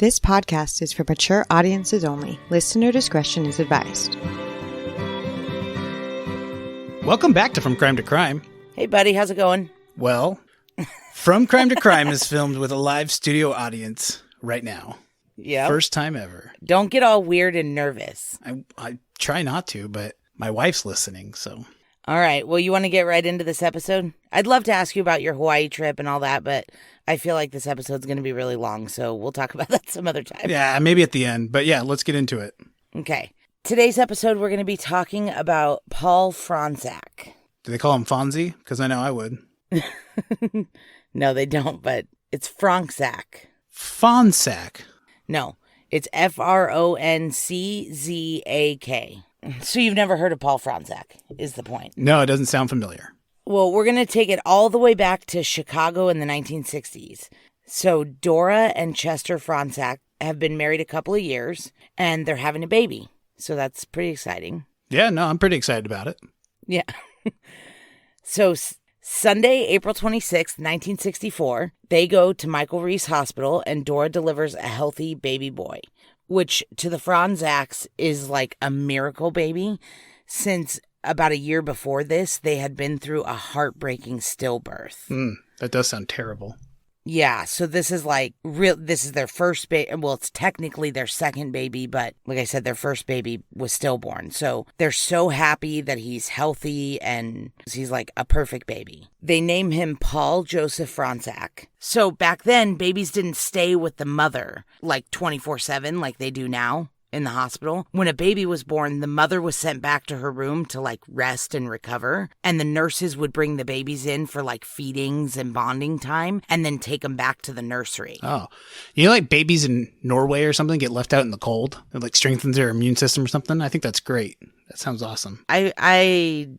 This podcast is for mature audiences only. Listener discretion is advised. Welcome back to From Crime to Crime. Hey, buddy. How's it going? Well, From Crime to Crime is filmed with a live studio audience right now. Yeah. First time ever. Don't get all weird and nervous. I try not to, but my wife's listening, so. All right. Well, you want to get right into this episode? I'd love to ask you about your Hawaii trip and all that, but I feel like this episode's going to be really long, so we'll talk about that some other time. Yeah, maybe at the end, but yeah, let's get into it. Okay. Today's episode, we're going to be talking about Paul Fronczak. Do they call him Fonzie? Because I know I would. No, they don't, but it's Fronczak. Fronczak. No, it's Fronczak. So you've never heard of Paul Fronczak, is the point. No, it doesn't sound familiar. Well, we're going to take it all the way back to Chicago in the 1960s. So Dora and Chester Fronczak have been married a couple of years, and they're having a baby. So that's pretty exciting. Yeah, no, I'm pretty excited about it. Yeah. So Sunday, April 26th, 1964, they go to Michael Reese Hospital, and Dora delivers a healthy baby boy, which to the Fronczaks is like a miracle baby, since about a year before this, they had been through a heartbreaking stillbirth. That does sound terrible. Yeah, so this is like this is their first baby. Well, it's technically their second baby, but like I said, their first baby was stillborn. So they're so happy that he's healthy and he's like a perfect baby. They name him Paul Joseph Fronczak. So back then, babies didn't stay with the mother like 24/7 like they do now in the hospital. When a baby was born, the mother was sent back to her room to like rest and recover. And the nurses would bring the babies in for like feedings and bonding time and then take them back to the nursery. Oh, you know, like babies in Norway or something get left out in the cold. It like strengthens their immune system or something. I think that's great. That sounds awesome. I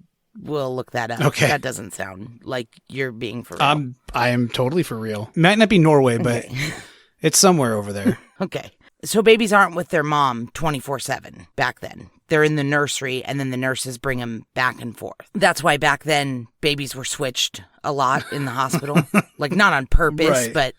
will look that up. Okay. That doesn't sound like you're being for real. I am totally for real. Might not be Norway, but it's somewhere over there. Okay. So babies aren't with their mom 24/7 back then. They're in the nursery, and then the nurses bring them back and forth. That's why back then babies were switched a lot in the hospital. Like not on purpose, Right. but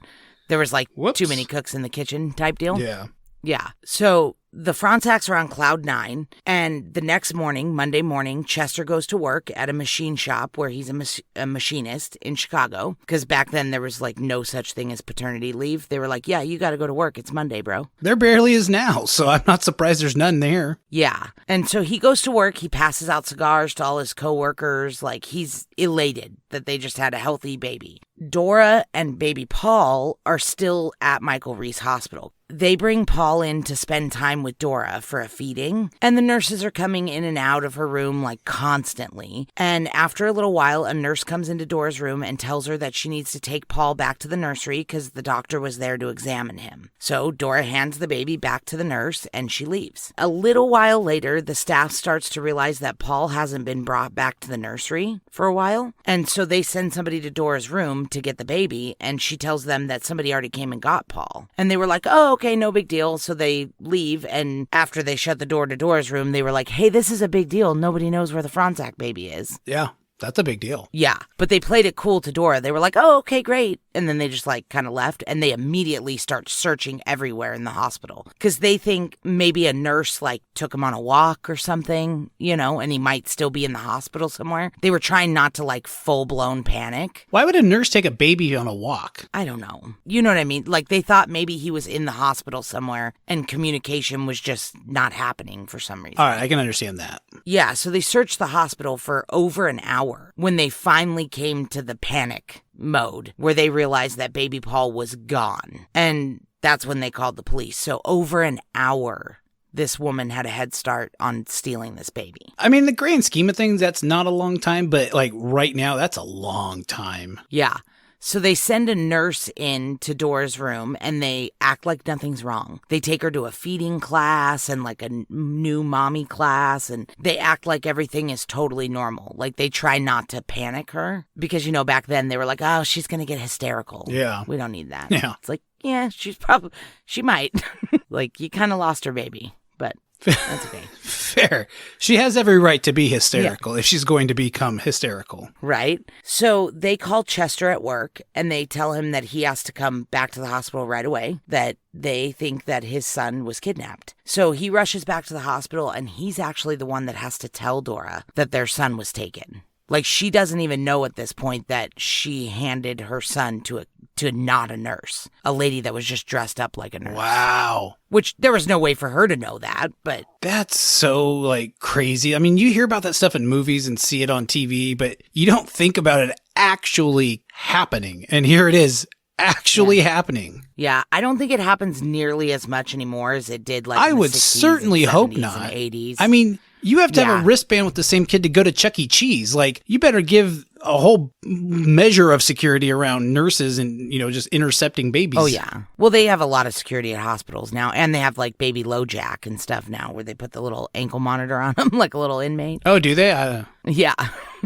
there was like Whoops. too many cooks in the kitchen type deal. Yeah. Yeah. So the Fronczaks are on cloud nine, and the next morning, Monday morning, Chester goes to work at a machine shop where he's a machinist in Chicago. Because back then there was like no such thing as paternity leave. They were like, yeah, you got to go to work. It's Monday, bro. There barely is now, so I'm not surprised there's none there. Yeah. And so he goes to work. He passes out cigars to all his coworkers. Like he's elated that they just had a healthy baby. Dora and baby Paul are still at Michael Reese Hospital. They bring Paul in to spend time with Dora for a feeding, and the nurses are coming in and out of her room like constantly. And after a little while, a nurse comes into Dora's room and tells her that she needs to take Paul back to the nursery because the doctor was there to examine him. So Dora hands the baby back to the nurse and she leaves. A little while later, the staff starts to realize that Paul hasn't been brought back to the nursery for a while. And so they send somebody to Dora's room to get the baby, and she tells them that somebody already came and got Paul. And they were like, oh, okay, no big deal. So they leave, and after they shut the door to Dora's room, they were like, hey, this is a big deal. Nobody knows where the Fronczak baby is. Yeah, that's a big deal. Yeah, but they played it cool to Dora. They were like, oh, okay, great. And then they just like kind of left, and they immediately start searching everywhere in the hospital because they think maybe a nurse like took him on a walk or something, you know, and he might still be in the hospital somewhere. They were trying not to like full-blown panic. Why would a nurse take a baby on a walk? I don't know. You know what I mean? Like they thought maybe he was in the hospital somewhere and communication was just not happening for some reason. All right, I can understand that. Yeah, so they searched the hospital for over an hour when they finally came to the panic mode where they realized that baby Paul was gone. And that's when they called the police. So over an hour, this woman had a head start on stealing this baby. I mean, the grand scheme of things, that's not a long time, but like right now, that's a long time. Yeah. So they send a nurse in to Dora's room and they act like nothing's wrong. They take her to a feeding class and like a new mommy class, and they act like everything is totally normal. Like they try not to panic her because, you know, back then they were like, oh, she's going to get hysterical. Yeah. We don't need that. Yeah. It's like, yeah, she might. Like you kind of lost her baby, but that's okay. fair. She has every right to be hysterical if she's going to become hysterical. Right? So they call Chester at work and they tell him that he has to come back to the hospital right away, that they think that his son was kidnapped. So he rushes back to the hospital and he's actually the one that has to tell Dora that their son was taken. Like, she doesn't even know at this point that she handed her son to not a nurse, a lady that was just dressed up like a nurse. Wow. Which there was no way for her to know that, but... That's so, like, crazy. I mean, you hear about that stuff in movies and see it on TV, but you don't think about it actually happening. And here it is, actually happening. Yeah, I don't think it happens nearly as much anymore as it did, like, I in the would 60s certainly and hope 70s not. and 80s. I mean... You have to have a wristband with the same kid to go to Chuck E. Cheese. Like, you better give a whole measure of security around nurses and, just intercepting babies. Oh, yeah. Well, they have a lot of security at hospitals now, and they have, like, Baby LoJack and stuff now where they put the little ankle monitor on them, like a little inmate. Oh, do they? Yeah.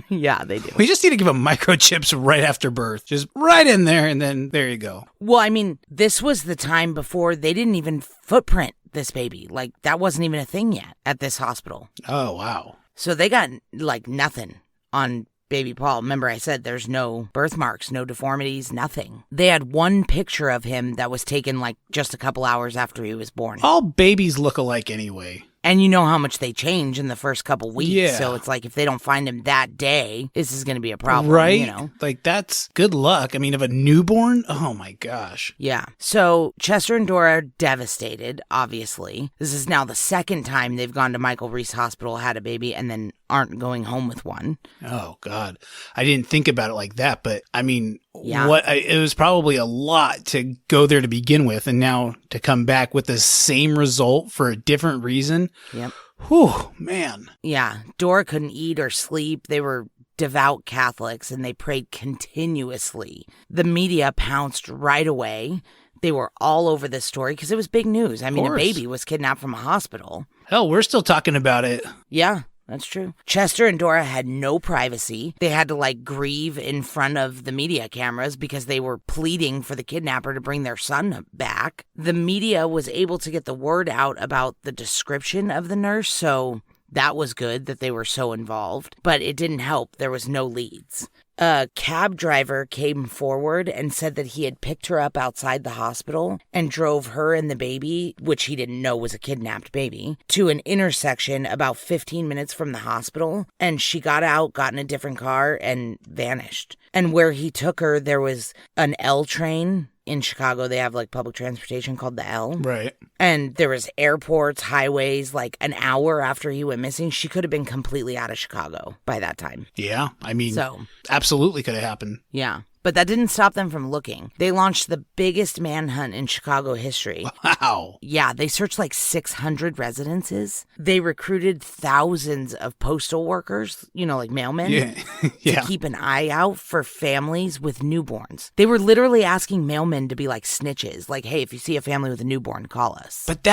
Yeah, they do. We just need to give them microchips right after birth. Just right in there, and then there you go. Well, I mean, this was the time before they didn't even footprint this baby. Like, that wasn't even a thing yet at this hospital. Oh, wow. So they got, like, nothing on baby Paul. Remember, I said there's no birthmarks, no deformities, nothing. They had one picture of him that was taken, like, just a couple hours after he was born. All babies look alike anyway. And you know how much they change in the first couple weeks. Yeah. So it's like if they don't find him that day, this is going to be a problem. Right? Like, that's good luck. I mean, of a newborn? Oh, my gosh. Yeah. So Chester and Dora are devastated, obviously. This is now the second time they've gone to Michael Reese Hospital, had a baby, and then aren't going home with one. Oh, God. I didn't think about it like that, but I mean... Yeah. It was probably a lot to go there to begin with, and now to come back with the same result for a different reason. Yep. Whew, man. Yeah. Dora couldn't eat or sleep. They were devout Catholics, and they prayed continuously. The media pounced right away. They were all over this story because it was big news. I mean, a baby was kidnapped from a hospital. Hell, we're still talking about it. Yeah. That's true. Chester and Dora had no privacy. They had to, like, grieve in front of the media cameras because they were pleading for the kidnapper to bring their son back. The media was able to get the word out about the description of the nurse, so that was good that they were so involved. But it didn't help. There was no leads. A cab driver came forward and said that he had picked her up outside the hospital and drove her and the baby, which he didn't know was a kidnapped baby, to an intersection about 15 minutes from the hospital. And she got out, got in a different car, and vanished. And where he took her, there was an L train. In Chicago, they have, like, public transportation called the L. Right. And there was airports, highways, like, an hour after he went missing. She could have been completely out of Chicago by that time. Yeah. I mean, absolutely could have happened. Yeah. But that didn't stop them from looking. They launched the biggest manhunt in Chicago history. Wow. Yeah, they searched like 600 residences. They recruited thousands of postal workers, like mailmen, to keep an eye out for families with newborns. They were literally asking mailmen to be like snitches. Like, hey, if you see a family with a newborn, call us. But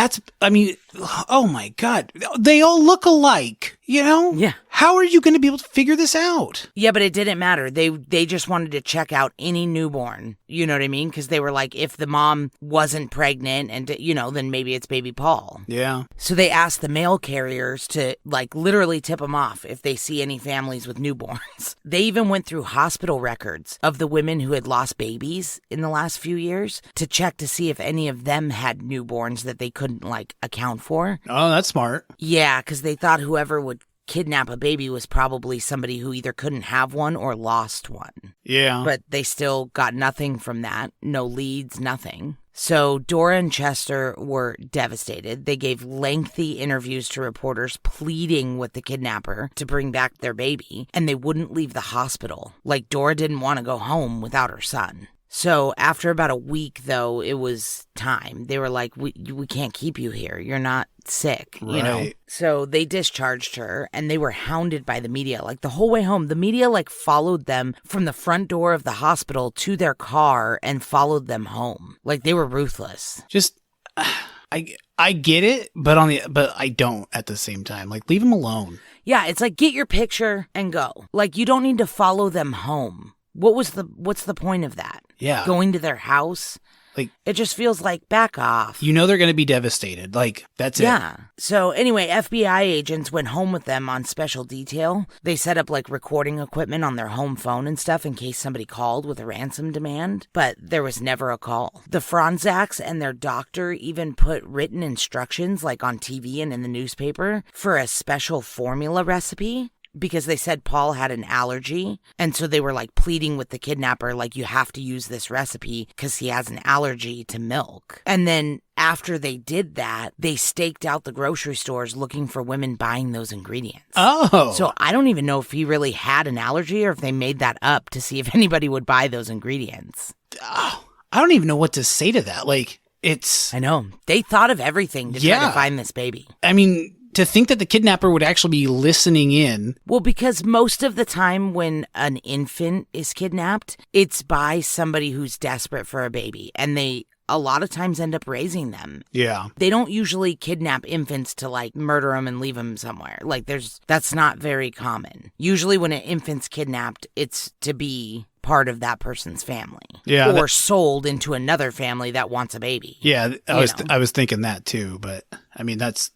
oh my God. They all look alike, Yeah. How are you going to be able to figure this out? Yeah, but it didn't matter. They just wanted to check out any newborn. You know what I mean? Because they were like, if the mom wasn't pregnant and, then maybe it's baby Paul. Yeah. So they asked the mail carriers to, like, literally tip them off if they see any families with newborns. They even went through hospital records of the women who had lost babies in the last few years to check to see if any of them had newborns that they couldn't, like, account for. Oh, that's smart. Yeah, because they thought whoever would kidnap a baby was probably somebody who either couldn't have one or lost one. Yeah. But they still got nothing from that. No leads, nothing. So Dora and Chester were devastated. They gave lengthy interviews to reporters pleading with the kidnapper to bring back their baby, and they wouldn't leave the hospital. Like, Dora didn't want to go home without her son. So after about a week, though, it was time. They were like, we can't keep you here. You're not sick, Right. So they discharged her, and they were hounded by the media. Like, the whole way home, the media, like, followed them from the front door of the hospital to their car and followed them home. Like, they were ruthless. Just, I get it, but I don't at the same time. Like, leave them alone. Yeah, it's like, get your picture and go. Like, you don't need to follow them home. What's the point of that? Yeah. Going to their house? Like, you don't need to follow them home. What was the point of that? Yeah. Going to their house? Like, it just feels like back off. you know they're going to be devastated. Like, that's it. Yeah. So anyway, FBI agents went home with them on special detail. They set up like recording equipment on their home phone and stuff in case somebody called with a ransom demand, but there was never a call. The Fronczaks and their doctor even put written instructions like on TV and in the newspaper for a special formula recipe, because they said Paul had an allergy. And so they were like pleading with the kidnapper, like, you have to use this recipe because he has an allergy to milk. And then after they did that, they staked out the grocery stores looking for women buying those ingredients. Oh. So I don't even know if he really had an allergy or if they made that up to see if anybody would buy those ingredients. Oh, I don't even know what to say to that. Like, I know. They thought of everything to try to find this baby. I mean, to think that the kidnapper would actually be listening in. Well, because most of the time when an infant is kidnapped, it's by somebody who's desperate for a baby, and they a lot of times end up raising them. Yeah. They don't usually kidnap infants to like murder them and leave them somewhere. Like that's not very common. Usually when an infant's kidnapped, it's to be part of that person's family. Yeah. Or sold into another family that wants a baby. Yeah, I was thinking that too, but I mean it's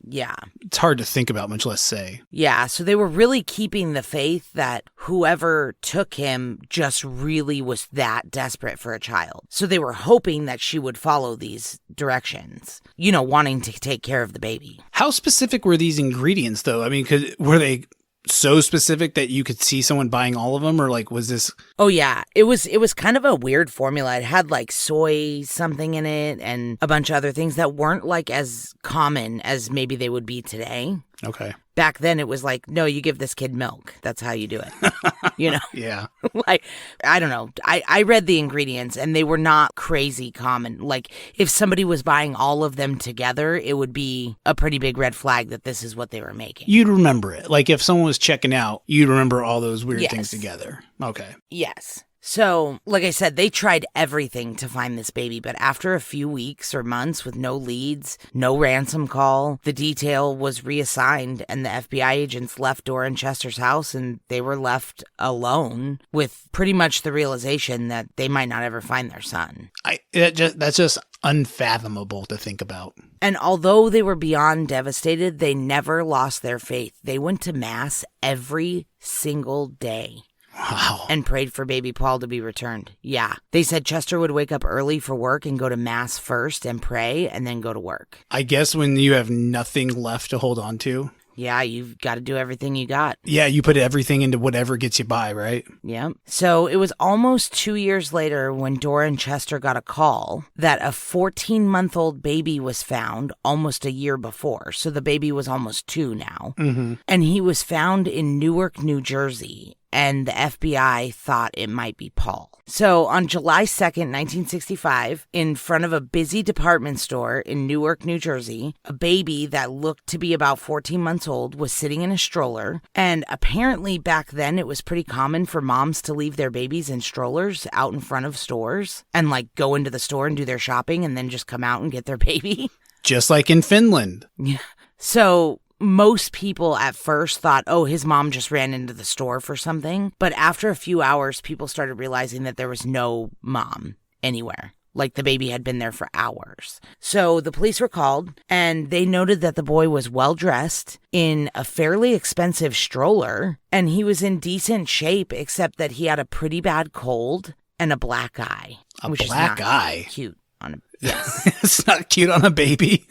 hard to think about, much less say. Yeah, so they were really keeping the faith that whoever took him just really was that desperate for a child. So they were hoping that she would follow these directions, wanting to take care of the baby. How specific were these ingredients though? I mean, were they so specific that you could see someone buying all of them, or like was this? Oh yeah, it was kind of a weird formula. It had like soy something in it and a bunch of other things that weren't like as common as maybe they would be today. Okay. Back then it was like, no, you give this kid milk. That's how you do it. Yeah. Like, I don't know. I read the ingredients and they were not crazy common. Like, if somebody was buying all of them together, it would be a pretty big red flag that this is what they were making. You'd remember it. Like, if someone was checking out, you'd remember all those weird things together. Okay. Yes. So, like I said, they tried everything to find this baby, but after a few weeks or months with no leads, no ransom call, the detail was reassigned and the FBI agents left Dora and Chester's house, and they were left alone with pretty much the realization that they might not ever find their son. That's just unfathomable to think about. And although they were beyond devastated, they never lost their faith. They went to mass every single day. Wow. And prayed for baby Paul to be returned. Yeah. They said Chester would wake up early for work and go to mass first and pray and then go to work. I guess when you have nothing left to hold on to. Yeah, you've got to do everything you got. Yeah, you put everything into whatever gets you by, right? Yeah. So it was almost 2 years later when Dora and Chester got a call that a 14-month-old baby was found almost a year before. So the baby was almost 2 now. Mm-hmm. And he was found in Newark, New Jersey. And the FBI thought it might be Paul. So on July 2nd, 1965, in front of a busy department store in Newark, New Jersey, a baby that looked to be about 14 months old was sitting in a stroller. And apparently back then it was pretty common for moms to leave their babies in strollers out in front of stores and like go into the store and do their shopping and then just come out and get their baby. Just like in Finland. Yeah. So most people at first thought, oh, his mom just ran into the store for something. But after a few hours, people started realizing that there was no mom anywhere. Like the baby had been there for hours. So the police were called and they noted that the boy was well dressed in a fairly expensive stroller and he was in decent shape, except that he had a pretty bad cold and a black eye. Which black is not eye? Cute on a yes. It's not cute on a baby.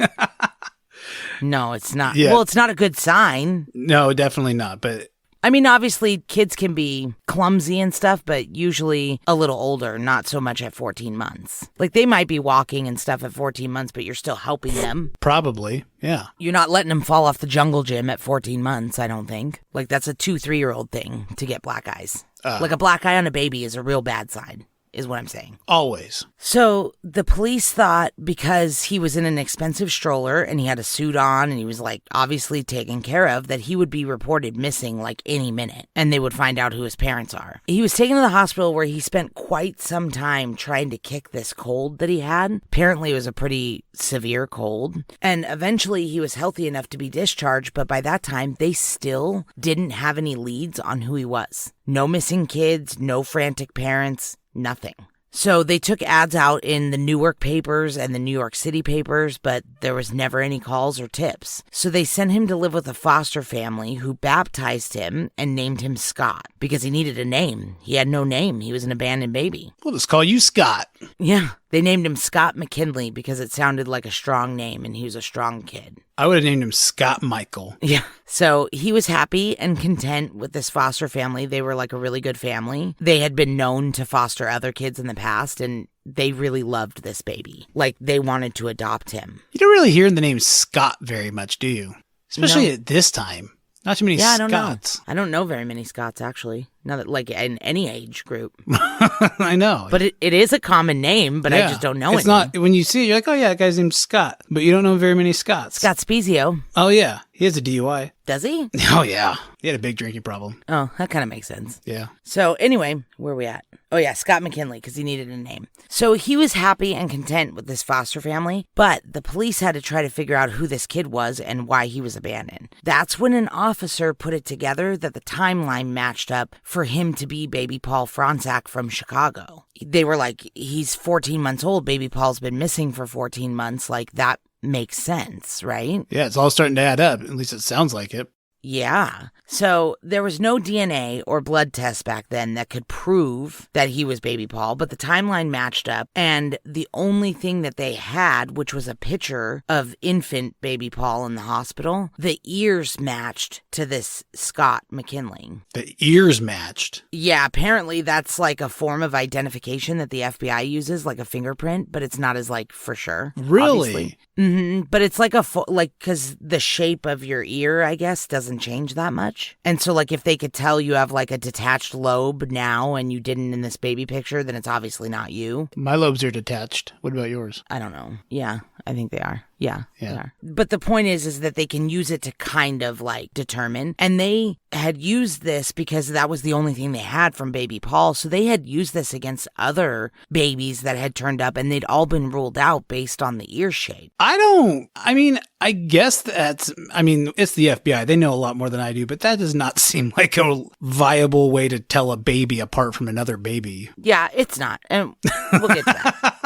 No, it's not. Yeah. Well, it's not a good sign. No, definitely not. But I mean, obviously, kids can be clumsy and stuff, but usually a little older, not so much at 14 months. Like, they might be walking and stuff at 14 months, but you're still helping them. Probably, yeah. You're not letting them fall off the jungle gym at 14 months, I don't think. Like, that's a 2-3-year-old thing to get black eyes. Like, a black eye on a baby is a real bad sign, is what I'm saying. Always. So the police thought because he was in an expensive stroller and he had a suit on and he was like obviously taken care of, that he would be reported missing like any minute and they would find out who his parents are. He was taken to the hospital where he spent quite some time trying to kick this cold that he had. Apparently it was a pretty severe cold, and eventually he was healthy enough to be discharged, but by that time they still didn't have any leads on who he was. No missing kids, no frantic parents. Nothing. So they took ads out in the Newark papers and the New York City papers, but there was never any calls or tips. So they sent him to live with a foster family who baptized him and named him Scott because he needed a name. He had no name. He was an abandoned baby. We'll just call you Scott. Yeah. They named him Scott McKinley because it sounded like a strong name and he was a strong kid. I would have named him Scott Michael. Yeah. So he was happy and content with this foster family. They were like a really good family. They had been known to foster other kids in the past and they really loved this baby. Like they wanted to adopt him. You don't really hear the name Scott very much, do you? Especially at this time. Not too many Scots. I don't know very many Scots, actually. Not that, like in any age group. I know. But it is a common name, but I just don't know it. It's not, when you see it, you're like, oh yeah, that guy's named Scott. But you don't know very many Scots. Scott Spezio. Oh yeah, he has a DUI. Does he? Oh yeah. He had a big drinking problem. Oh, that kind of makes sense. Yeah. So anyway, where are we at? Oh yeah, Scott McKinley, because he needed a name. So he was happy and content with this foster family, but the police had to try to figure out who this kid was and why he was abandoned. That's when an officer put it together that the timeline matched up for him to be baby Paul Fronczak from Chicago. They were like, he's 14 months old. Baby Paul's been missing for 14 months. Like, that makes sense, right? Yeah, it's all starting to add up. At least it sounds like it. Yeah. So there was no DNA or blood test back then that could prove that he was baby Paul, but the timeline matched up. And the only thing that they had, which was a picture of infant baby Paul in the hospital, the ears matched to this Scott McKinley. The ears matched? Yeah, apparently that's like a form of identification that the FBI uses, like a fingerprint, but it's not as like for sure. Really? Mm-hmm. But it's like because the shape of your ear, I guess, doesn't change that much. And so like if they could tell you have like a detached lobe now and you didn't in this baby picture, then it's obviously not you. My lobes are detached. What about yours? I don't know. Yeah, I think they are. Yeah, they are. But the point is that they can use it to kind of like determine. And they had used this because that was the only thing they had from baby Paul. So they had used this against other babies that had turned up and they'd all been ruled out based on the ear shape. I guess it's the FBI. They know a lot more than I do, but that does not seem like a viable way to tell a baby apart from another baby. Yeah, it's not. And we'll get to that.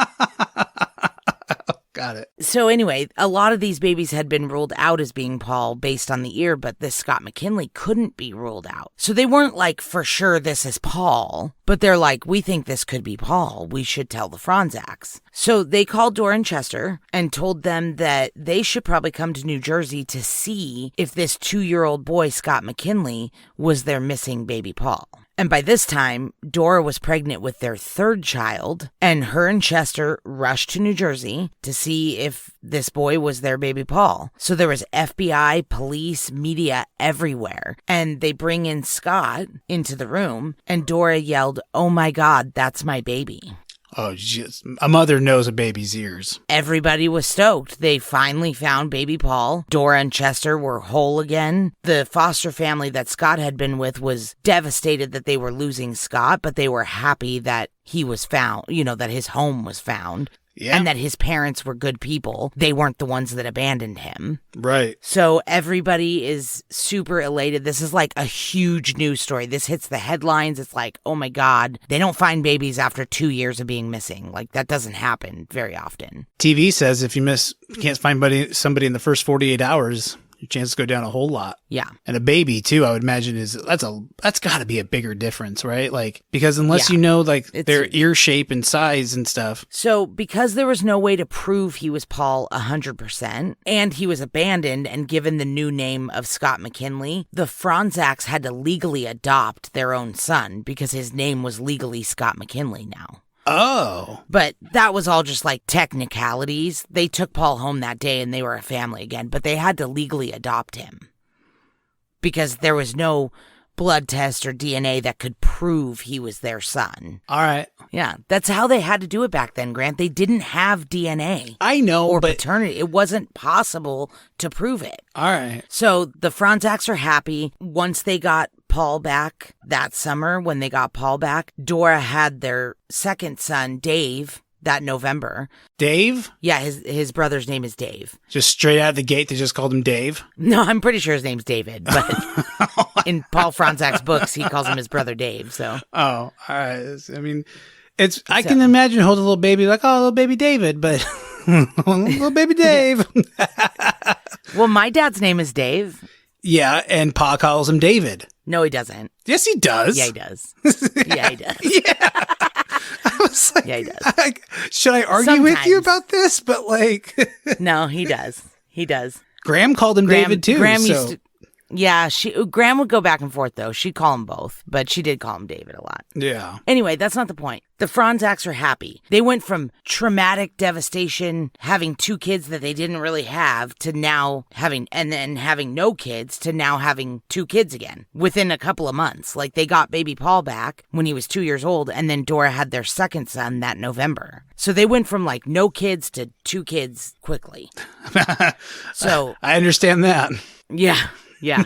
Got it. So anyway, a lot of these babies had been ruled out as being Paul based on the ear, but this Scott McKinley couldn't be ruled out. So they weren't like, for sure this is Paul, but they're like, we think this could be Paul. We should tell the Fronczaks. So they called Dora and Chester and told them that they should probably come to New Jersey to see if this 2-year-old boy, Scott McKinley, was their missing baby Paul. And by this time, Dora was pregnant with their 3rd child, and her and Chester rushed to New Jersey to see if this boy was their baby Paul. So there was FBI, police, media everywhere. And they bring in Scott into the room, and Dora yelled, "Oh my God, that's my baby." Oh, just a mother knows a baby's ears. Everybody was stoked. They finally found baby Paul. Dora and Chester were whole again. The foster family that Scott had been with was devastated that they were losing Scott, but they were happy that he was found, that his home was found. Yeah. And that his parents were good people. They weren't the ones that abandoned him. Right. So everybody is super elated. This is like a huge news story. This hits the headlines. It's like, oh my God, they don't find babies after 2 years of being missing. Like that doesn't happen very often. TV says if you can't find somebody in the first 48 hours, your chances go down a whole lot. Yeah. And a baby too, I would imagine that's got to be a bigger difference, right? Like, because unless you know like their ear shape and size and stuff. So because there was no way to prove he was Paul 100% and he was abandoned and given the new name of Scott McKinley, the Fronczaks had to legally adopt their own son because his name was legally Scott McKinley now. Oh. But that was all just like technicalities. They took Paul home that day and they were a family again, but they had to legally adopt him because there was no blood test or DNA that could prove he was their son. All right. Yeah, that's how they had to do it back then, Grant. They didn't have DNA. I know, or but paternity. It wasn't possible to prove it. All right. So the Fronczaks are happy. Once they got Paul back that summer, when they got Paul back, Dora had their second son, Dave, that November. Dave? Yeah, his brother's name is Dave. Just straight out of the gate, they just called him Dave? No, I'm pretty sure his name's David, but in Paul Fronczak's books, he calls him his brother Dave, so. Oh, all right. I mean, I can imagine holding a little baby like, oh, little baby David, but little baby Dave. Well, my dad's name is Dave. Yeah, and Pa calls him David. No, he doesn't. Yes, he does. Yeah, he does. Yeah, he does. Yeah. I was like, yeah, he does. Should I argue with you about this? But like, no, he does. He does. Graham called him David too. Used to. Yeah, Graham would go back and forth, though. She'd call him both, but she did call him David a lot. Yeah. Anyway, that's not the point. The Fronczaks are happy. They went from traumatic devastation, having 2 kids that they didn't really have, to now having no kids, to now having 2 kids again within a couple of months. Like, they got baby Paul back when he was 2 years old, and then Dora had their second son that November. So they went from like no kids to 2 kids quickly. So I understand that. Yeah. Yeah,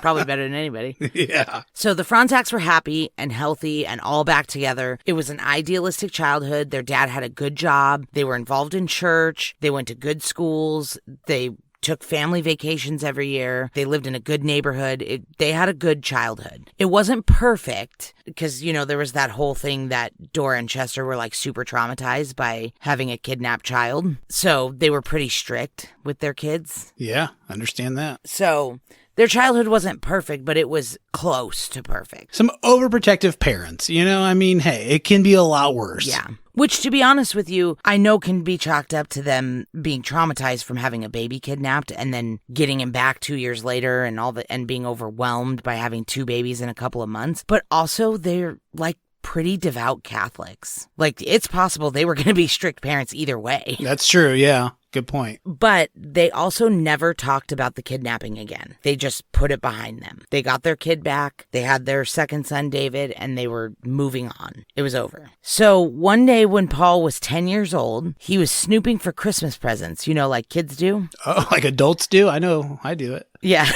probably better than anybody. Yeah. So the Fronczaks were happy and healthy and all back together. It was an idealistic childhood. Their dad had a good job. They were involved in church. They went to good schools. They took family vacations every year. They lived in a good neighborhood. They had a good childhood. It wasn't perfect because, there was that whole thing that Dora and Chester were like super traumatized by having a kidnapped child. So they were pretty strict with their kids. Yeah, understand that. So their childhood wasn't perfect, but it was close to perfect. Some overprotective parents, hey, it can be a lot worse. Yeah. Which, to be honest with you, I know can be chalked up to them being traumatized from having a baby kidnapped and then getting him back 2 years later and being overwhelmed by having 2 babies in a couple of months. But also they're like pretty devout Catholics. Like, it's possible they were going to be strict parents either way. That's true. Yeah. Good point. But they also never talked about the kidnapping again. They just put it behind them. They got their kid back. They had their second son, David, and they were moving on. It was over. So one day when Paul was 10 years old, he was snooping for Christmas presents, like kids do. Oh, like adults do? I know. I do it. Yeah.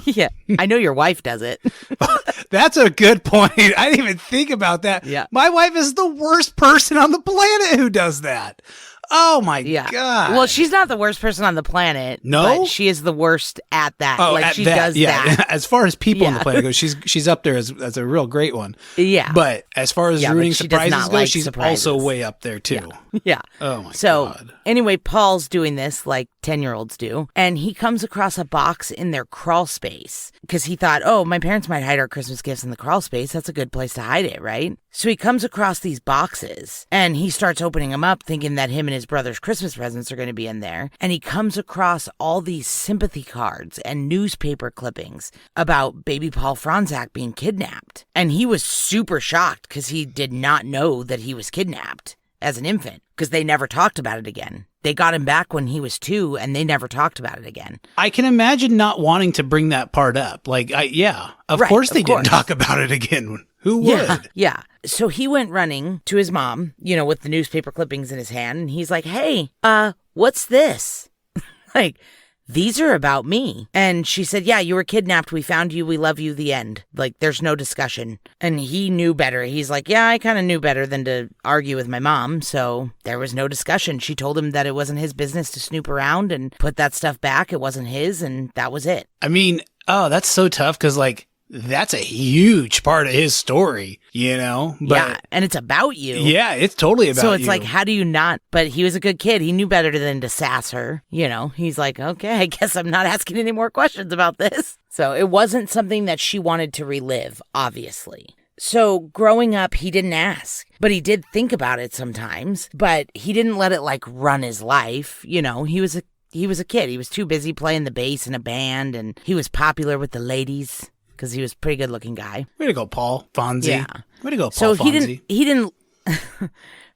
Yeah. I know your wife does it. That's a good point. I didn't even think about that. Yeah. My wife is the worst person on the planet who does that. Oh my God. Well, she's not the worst person on the planet. No? But she is the worst at that. Oh, like she does that. As far as people on the planet go, she's up there as a real great one. Yeah. But as far as ruining surprises go, she's surprises. also way up there too. Yeah. Oh my God. So anyway, Paul's doing this like 10-year-olds do. And he comes across a box in their crawl space because he thought, oh, my parents might hide our Christmas gifts in the crawl space. That's a good place to hide it, right? So he comes across these boxes and he starts opening them up thinking that him and his brother's Christmas presents are going to be in there. And he comes across all these sympathy cards and newspaper clippings about baby Paul Fronczak being kidnapped. And he was super shocked because he did not know that he was kidnapped as an infant because they never talked about it again. They got him back when he was 2 and they never talked about it again. I can imagine not wanting to bring that part up. Like, of course they didn't talk about it again. Who would? Yeah. So he went running to his mom, with the newspaper clippings in his hand. And he's like, hey, what's this? Like, these are about me. And she said, yeah, you were kidnapped. We found you. We love you. The end. Like, there's no discussion. And he knew better. He's like, yeah, I kind of knew better than to argue with my mom. So there was no discussion. She told him that it wasn't his business to snoop around and put that stuff back. It wasn't his. And that was it. I mean, that's so tough because, like, that's a huge part of his story, But, yeah, and it's about you. Yeah, it's totally about you. So it's like, how do you not? But he was a good kid. He knew better than to sass her. He's like, okay, I guess I'm not asking any more questions about this. So it wasn't something that she wanted to relive, obviously. So growing up, he didn't ask, but he did think about it sometimes, but he didn't let it like run his life. He was a kid. He was too busy playing the bass in a band, and he was popular with the ladies because he was a pretty good looking guy. Way to go, Paul Fonzie. Yeah. Way to go, Paul so Fonzie. He didn't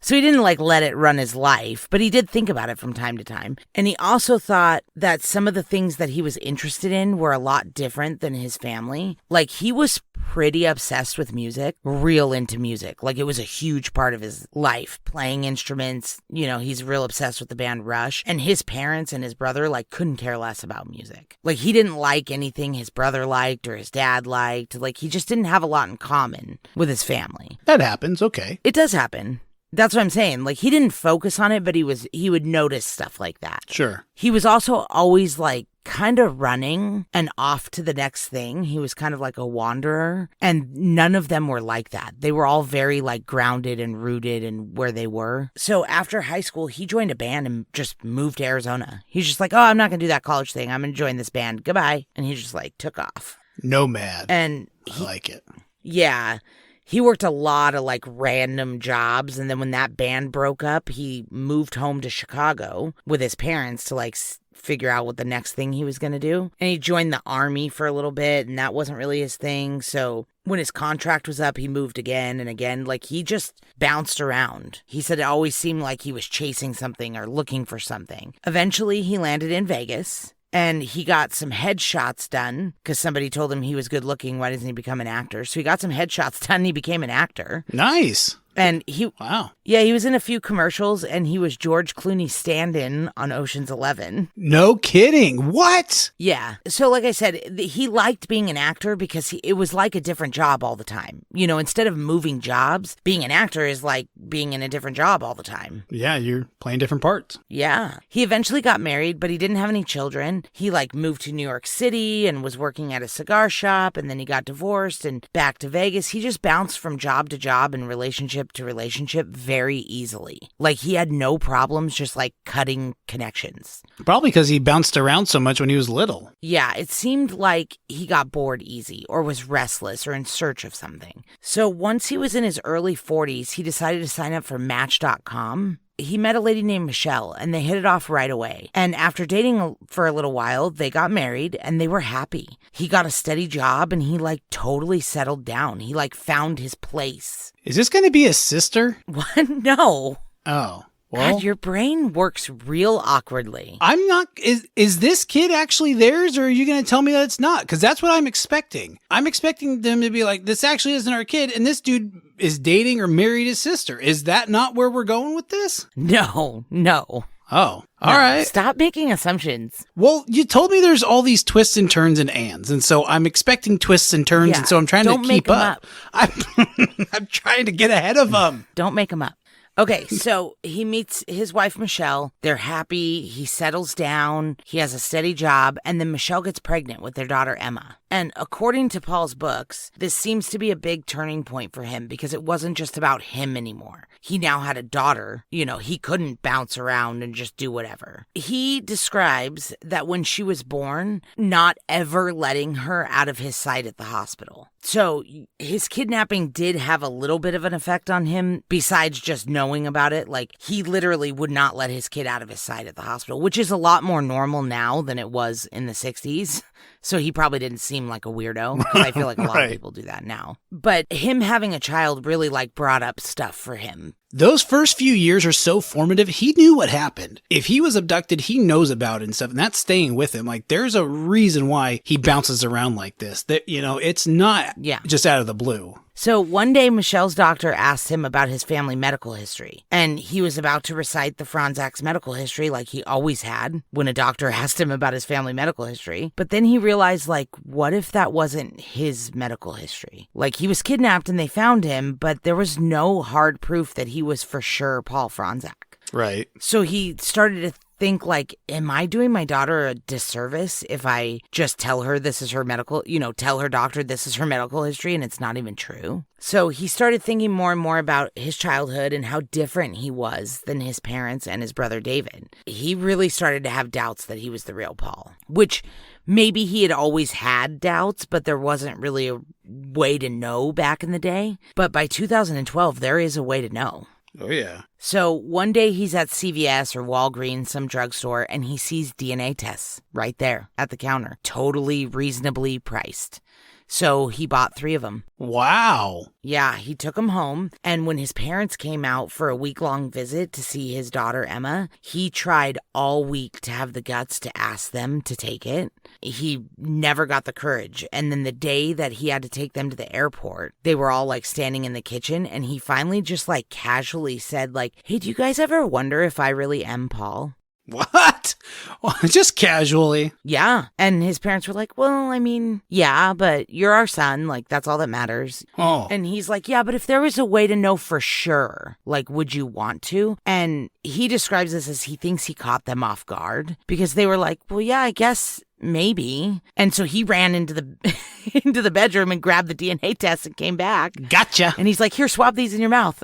So he didn't like let it run his life, but he did think about it from time to time. And he also thought that some of the things that he was interested in were a lot different than his family. Like, he was pretty obsessed with music, real into music. Like, it was a huge part of his life, playing instruments. He's real obsessed with the band Rush. And his parents and his brother like couldn't care less about music. Like, he didn't like anything his brother liked or his dad liked. Like, he just didn't have a lot in common with his family. That happens. Okay. It does happen. That's what I'm saying. Like, he didn't focus on it, but he would notice stuff like that. Sure. He was also always like kind of running and off to the next thing. He was kind of like a wanderer, and none of them were like that. They were all very like grounded and rooted in where they were. So after high school, he joined a band and just moved to Arizona. He's just like, oh, I'm not going to do that college thing. I'm going to join this band. Goodbye. And he just like took off. Nomad. And I like it. Yeah. He worked a lot of like random jobs. And then when that band broke up, he moved home to Chicago with his parents to like figure out what the next thing he was going to do. And he joined the army for a little bit, and that wasn't really his thing. So when his contract was up, he moved again and again. Like, he just bounced around. He said it always seemed like he was chasing something or looking for something. Eventually, he landed in Vegas. And he got some headshots done because somebody told him he was good looking. Why doesn't he become an actor? So he got some headshots done and he became an actor. Nice. And wow. Yeah, he was in a few commercials, and he was George Clooney's stand-in on Ocean's 11. No kidding. What? Yeah. So like I said, he liked being an actor because it was like a different job all the time. You know, instead of moving jobs, being an actor is like being in a different job all the time. Yeah, you're playing different parts. Yeah. He eventually got married, but he didn't have any children. He like moved to New York City and was working at a cigar shop, and then he got divorced and back to Vegas. He just bounced from job to job and relationship to relationship very easily. Like, he had no problems just like cutting connections. Probably because he bounced around so much when he was little. Yeah, it seemed like he got bored easy or was restless or in search of something. So once he was in his early 40s, he decided to sign up for Match.com. He met a lady named Michelle, and they hit it off right away. And after dating for a little while, they got married, and they were happy. He got a steady job, and he like totally settled down. He like found his place. Is this going to be his sister? What? No. Oh. Well, God, your brain works real awkwardly. I'm not. Is this kid actually theirs, or are you going to tell me that it's not? Because that's what I'm expecting. I'm expecting them to be like, this actually isn't our kid, and this dude is dating or married his sister. Is that not where we're going with this? No. Oh, all right. Stop making assumptions. Well, you told me there's all these twists and turns and ands, and so I'm expecting twists and turns, and so I'm trying to keep up. I'm trying to get ahead of them. Don't make them up. Okay, so he meets his wife, Michelle. They're happy. He settles down. He has a steady job. And then Michelle gets pregnant with their daughter, Emma. And according to Paul's books, this seems to be a big turning point for him because it wasn't just about him anymore. He now had a daughter. You know, he couldn't bounce around and just do whatever. He describes that when she was born, not ever letting her out of his sight at the hospital. So his kidnapping did have a little bit of an effect on him besides just knowing about it. Like, he literally would not let his kid out of his sight at the hospital, which is a lot more normal now than it was in the 60s. So he probably didn't seem like a weirdo, because I feel like a lot of people do that now. But him having a child really like brought up stuff for him. Those first few years are so formative. He knew what happened. If he was abducted, he knows about it and stuff, and that's staying with him. Like, there's a reason why he bounces around like this. That, you know, it's not just out of the blue. So one day, Michelle's doctor asked him about his family medical history, and he was about to recite the Fronczak's medical history like he always had when a doctor asked him about his family medical history. But then he realized, like, what if that wasn't his medical history? Like, he was kidnapped and they found him, but there was no hard proof that he was for sure Paul Fronczak. Right. So he started to think, like, am I doing my daughter a disservice if I just tell her this is her medical, tell her doctor this is her medical history and it's not even true? So he started thinking more and more about his childhood and how different he was than his parents and his brother David. He really started to have doubts that he was the real Paul, which maybe he had always had doubts, but there wasn't really a way to know back in the day. But by 2012, there is a way to know. Oh, yeah. So one day he's at CVS or Walgreens, some drugstore, and he sees DNA tests right there at the counter, totally reasonably priced. So he bought 3 of them. Wow. Yeah, he took them home. And when his parents came out for a week-long visit to see his daughter, Emma, he tried all week to have the guts to ask them to take it. He never got the courage. And then the day that he had to take them to the airport, they were all like standing in the kitchen. And he finally just like casually said, like, hey, do you guys ever wonder if I really am Paul? What? Well, just casually. Yeah. And his parents were like, well, I mean, yeah, but you're our son. Like, that's all that matters. Oh. And he's like, yeah, but if there was a way to know for sure, like, would you want to? And he describes this as he thinks he caught them off guard because they were like, well, yeah, I guess maybe. And so he ran into the into the bedroom and grabbed the DNA test and came back. Gotcha. And he's like, here, swab these in your mouth.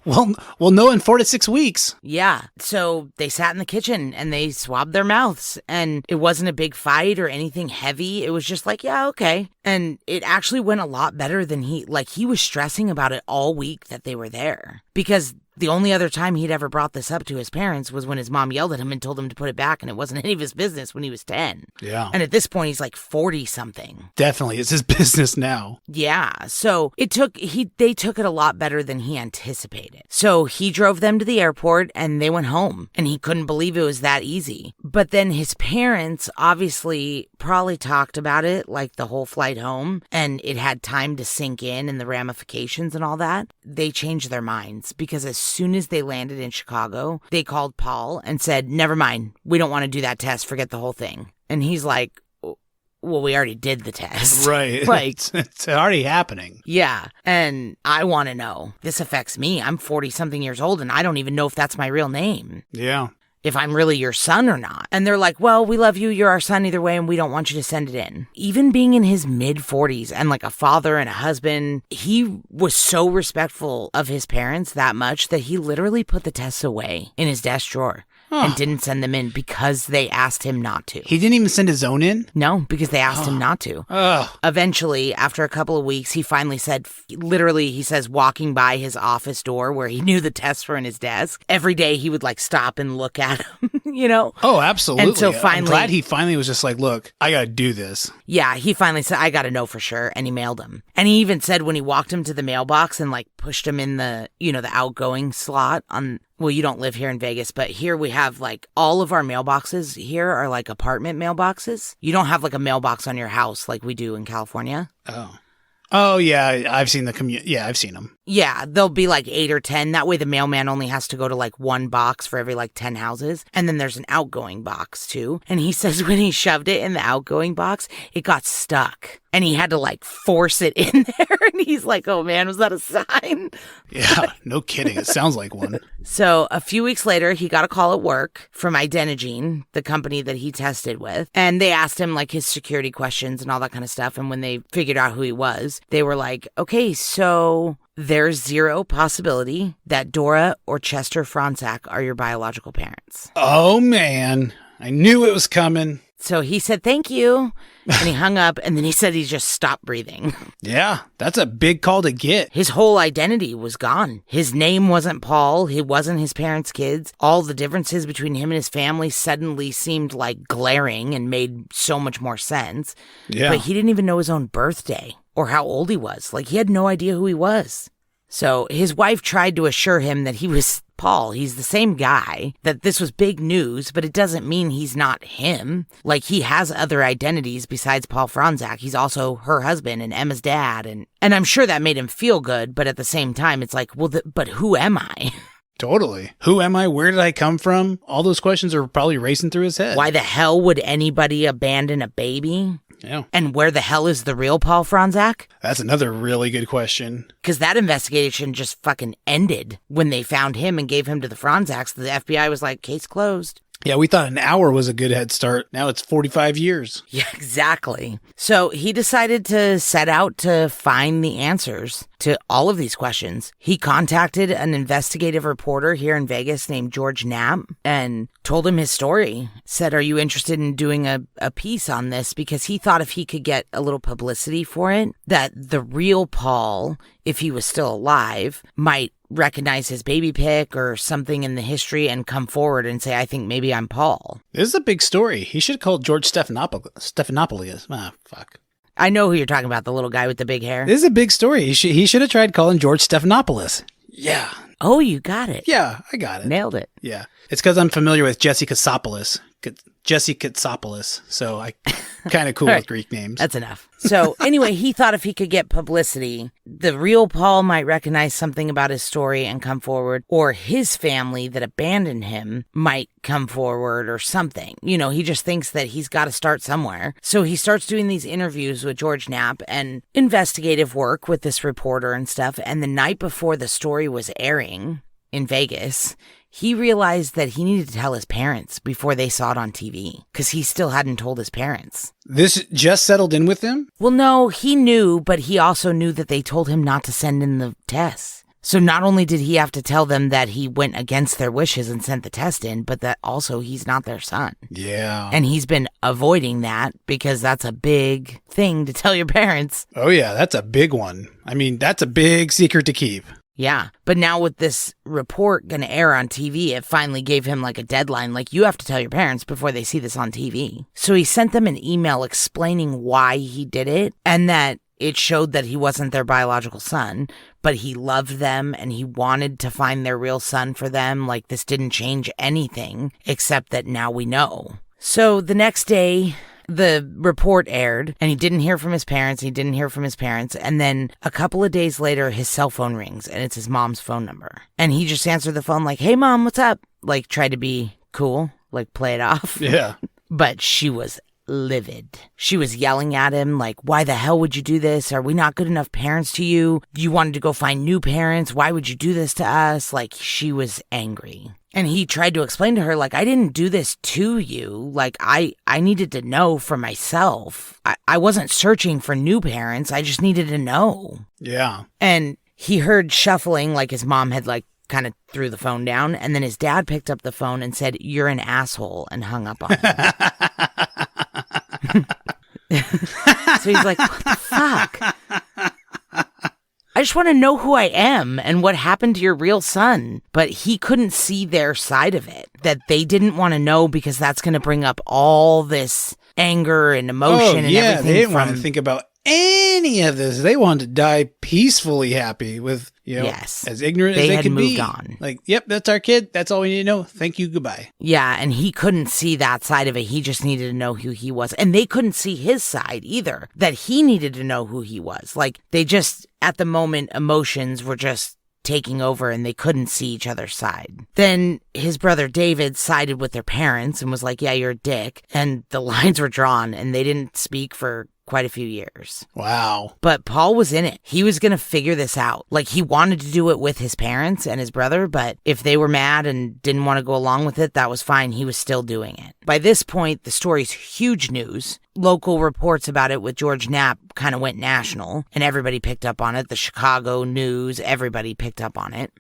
We'll know in 4 to 6 weeks. Yeah. So they sat in the kitchen and they swabbed their mouths, and it wasn't a big fight or anything heavy. It was just like, yeah, okay. And it actually went a lot better than he was stressing about it all week that they were there, because the only other time he'd ever brought this up to his parents was when his mom yelled at him and told him to put it back, and it wasn't any of his business when he was 10. Yeah. And at this point, he's like 40-something. Definitely. It's his business now. Yeah. So they took it a lot better than he anticipated. So he drove them to the airport and they went home, and he couldn't believe it was that easy. But then his parents obviously probably talked about it like the whole flight home, and it had time to sink in and the ramifications and all that. They changed their minds, because as soon as they landed in Chicago, they called Paul and said, never mind, we don't want to do that test, forget the whole thing. And he's like, well, we already did the test. Right. Like, it's already happening. Yeah. And I want to know. This affects me. I'm 40-something years old, and I don't even know if that's my real name. Yeah. If I'm really your son or not. And they're like, well, we love you. You're our son either way, and we don't want you to send it in. Even being in his mid-40s and like a father and a husband, he was so respectful of his parents that much that he literally put the tests away in his desk drawer. And didn't send them in because they asked him not to. He didn't even send his own in? No, because they asked him not to. Eventually, after a couple of weeks, he finally said, literally, he says, walking by his office door where he knew the tests were in his desk, every day he would like stop and look at them, you know? Oh, absolutely. And so finally, I'm glad he finally was just like, look, I got to do this. Yeah, he finally said, I got to know for sure. And he mailed him. And he even said when he walked him to the mailbox and like pushed him in the, the outgoing slot on, well, you don't live here in Vegas, but here we have like all of our mailboxes here are like apartment mailboxes. You don't have like a mailbox on your house like we do in California. Oh, yeah. I've seen I've seen them. Yeah, there'll be like 8 or 10. That way the mailman only has to go to like one box for every like 10 houses. And then there's an outgoing box too. And he says when he shoved it in the outgoing box, it got stuck. And he had to like force it in there. And he's like, oh man, was that a sign? Yeah, no kidding. It sounds like one. So a few weeks later, he got a call at work from Identigene, the company that he tested with. And they asked him like his security questions and all that kind of stuff. And when they figured out who he was, they were like, okay, so there's zero possibility that Dora or Chester Fronczak are your biological parents. Oh, man. I knew it was coming. So he said, thank you. And he hung up, and then he said he just stopped breathing. Yeah, that's a big call to get. His whole identity was gone. His name wasn't Paul. He wasn't his parents' kids. All the differences between him and his family suddenly seemed like glaring and made so much more sense. Yeah. But he didn't even know his own birthday or how old he was. Like, he had no idea who he was. So his wife tried to assure him that he was Paul. He's the same guy, that this was big news, but it doesn't mean he's not him. Like, he has other identities besides Paul Fronczak. He's also her husband and Emma's dad. And I'm sure that made him feel good, but at the same time, it's like, well, but who am I? Totally. Who am I? Where did I come from? All those questions are probably racing through his head. Why the hell would anybody abandon a baby? Yeah. And where the hell is the real Paul Fronczak? That's another really good question. Because that investigation just fucking ended when they found him and gave him to the Fronczaks. The FBI was like, case closed. Yeah, we thought an hour was a good head start. Now it's 45 years. Yeah, exactly. So he decided to set out to find the answers to all of these questions. He contacted an investigative reporter here in Vegas named George Knapp and told him his story. Said, are you interested in doing a piece on this? Because he thought if he could get a little publicity for it, that the real Paul, if he was still alive, might recognize his baby pic or something in the history and come forward and say, I think maybe I'm Paul. This is a big story. He should have called George Stephanopoulos. Ah, fuck. I know who you're talking about, the little guy with the big hair. This is a big story. He should have tried calling George Stephanopoulos. Yeah. Oh, you got it. Yeah, I got it. Nailed it. Yeah. It's because I'm familiar with Jesse Katsopoulos. So I kind of cool Right. with Greek names. That's enough. So anyway, he thought if he could get publicity, the real Paul might recognize something about his story and come forward, or his family that abandoned him might come forward or something. You know, he just thinks that he's got to start somewhere. So he starts doing these interviews with George Knapp and investigative work with this reporter and stuff. And the night before the story was airing in Vegas, he realized that he needed to tell his parents before they saw it on TV, because he still hadn't told his parents. This just settled in with him? Well, no, he knew, but he also knew that they told him not to send in the tests. So not only did he have to tell them that he went against their wishes and sent the test in, but that also he's not their son. Yeah. And he's been avoiding that because that's a big thing to tell your parents. Oh, yeah, that's a big one. I mean, that's a big secret to keep. Yeah. But now with this report going to air on TV, it finally gave him like a deadline. Like, you have to tell your parents before they see this on TV. So he sent them an email explaining why he did it and that it showed that he wasn't their biological son, but he loved them and he wanted to find their real son for them. Like, this didn't change anything except that now we know. So the next day, the report aired and he didn't hear from his parents. And then a couple of days later, his cell phone rings and it's his mom's phone number. And he just answered the phone like, "Hey, Mom, what's up?" Like, tried to be cool, like play it off. Yeah. But she was livid. She was yelling at him like, "Why the hell would you do this? Are we not good enough parents to you? You wanted to go find new parents. Why would you do this to us?" Like, she was angry. And he tried to explain to her, like, "I didn't do this to you. Like, I needed to know for myself. I wasn't searching for new parents. I just needed to know." Yeah. And he heard shuffling, like his mom had like kind of threw the phone down. And then his dad picked up the phone and said, "You're an asshole," and hung up on him. So he's like, "What the fuck? I just want to know who I am and what happened to your real son." But he couldn't see their side of it, that they didn't want to know because that's going to bring up all this anger and emotion and everything. They didn't want to think about any of this. They wanted to die peacefully happy with, yes, as ignorant as they could be. Moved on. Like, yep, that's our kid. That's all we need to know. Thank you. Goodbye. Yeah, and he couldn't see that side of it. He just needed to know who he was. And they couldn't see his side either, that he needed to know who he was. Like, they just, at the moment, emotions were just taking over and they couldn't see each other's side. Then his brother David sided with their parents and was like, "Yeah, you're a dick." And the lines were drawn and they didn't speak for quite a few years. Wow. But Paul was in it. He was going to figure this out. Like, he wanted to do it with his parents and his brother, but if they were mad and didn't want to go along with it, that was fine. He was still doing it. By this point, the story's huge news. Local reports about it with George Knapp kind of went national, and everybody picked up on it. The Chicago News, everybody picked up on it.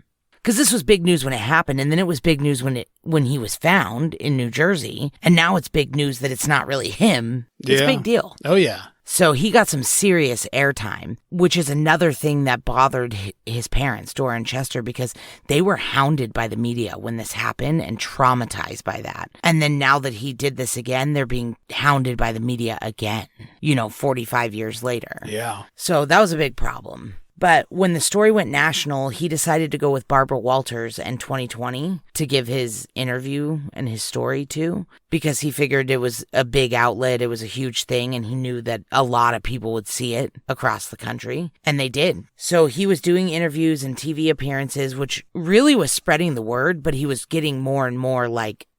Because this was big news when it happened, and then it was big news when he was found in New Jersey, and now it's big news that it's not really him. It's a big deal. Oh, yeah. So he got some serious airtime, which is another thing that bothered his parents, Dora and Chester, because they were hounded by the media when this happened and traumatized by that. And then now that he did this again, they're being hounded by the media again, 45 years later. Yeah. So that was a big problem. But when the story went national, he decided to go with Barbara Walters in 2020 to give his interview and his story to, because he figured it was a big outlet, it was a huge thing, and he knew that a lot of people would see it across the country, and they did. So he was doing interviews and TV appearances, which really was spreading the word, but he was getting more and more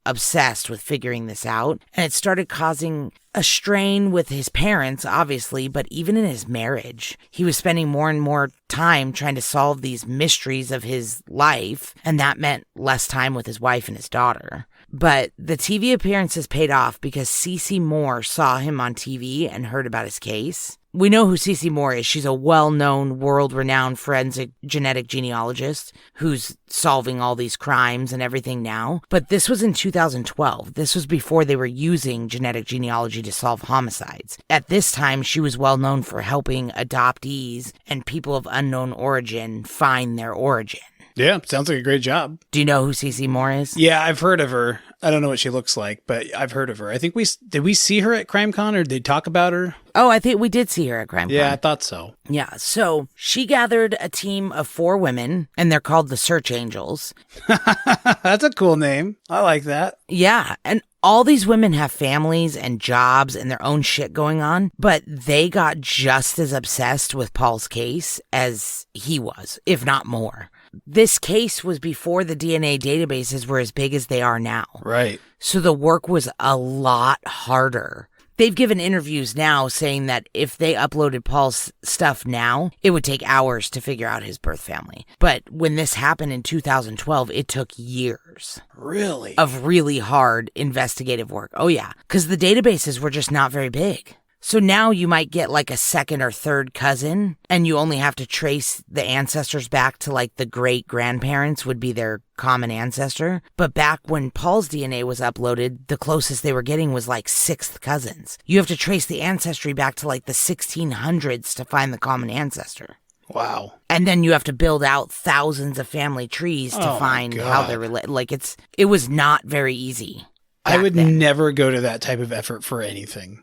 obsessed with figuring this out, and it started causing a strain with his parents, obviously, but even in his marriage. He was spending more and more time trying to solve these mysteries of his life, and that meant less time with his wife and his daughter. But the TV appearances paid off because Cece Moore saw him on TV and heard about his case. We know who Cece Moore is. She's a well-known, world-renowned forensic genetic genealogist who's solving all these crimes and everything now. But this was in 2012. This was before they were using genetic genealogy to solve homicides. At this time, she was well-known for helping adoptees and people of unknown origin find their origin. Yeah, sounds like a great job. Do you know who Cece Moore is? Yeah, I've heard of her. I don't know what she looks like, but I've heard of her. I think did we see her at CrimeCon, or did they talk about her? Oh, I think we did see her at CrimeCon. Yeah, I thought so. Yeah, so she gathered a team of 4 women, and they're called the Search Angels. That's a cool name. I like that. Yeah, and all these women have families and jobs and their own shit going on, but they got just as obsessed with Paul's case as he was, if not more. This case was before the DNA databases were as big as they are now. Right. So the work was a lot harder. They've given interviews now saying that if they uploaded Paul's stuff now, it would take hours to figure out his birth family. But when this happened in 2012, it took years. Really? Of really hard investigative work. Oh, yeah. Because the databases were just not very big. So now you might get like a second or third cousin, and you only have to trace the ancestors back to like the great-grandparents would be their common ancestor. But back when Paul's DNA was uploaded, the closest they were getting was like sixth cousins. You have to trace the ancestry back to like the 1600s to find the common ancestor. Wow. And then you have to build out thousands of family trees to find how they're related. Like it was not very easy. I would never go to that type of effort for anything.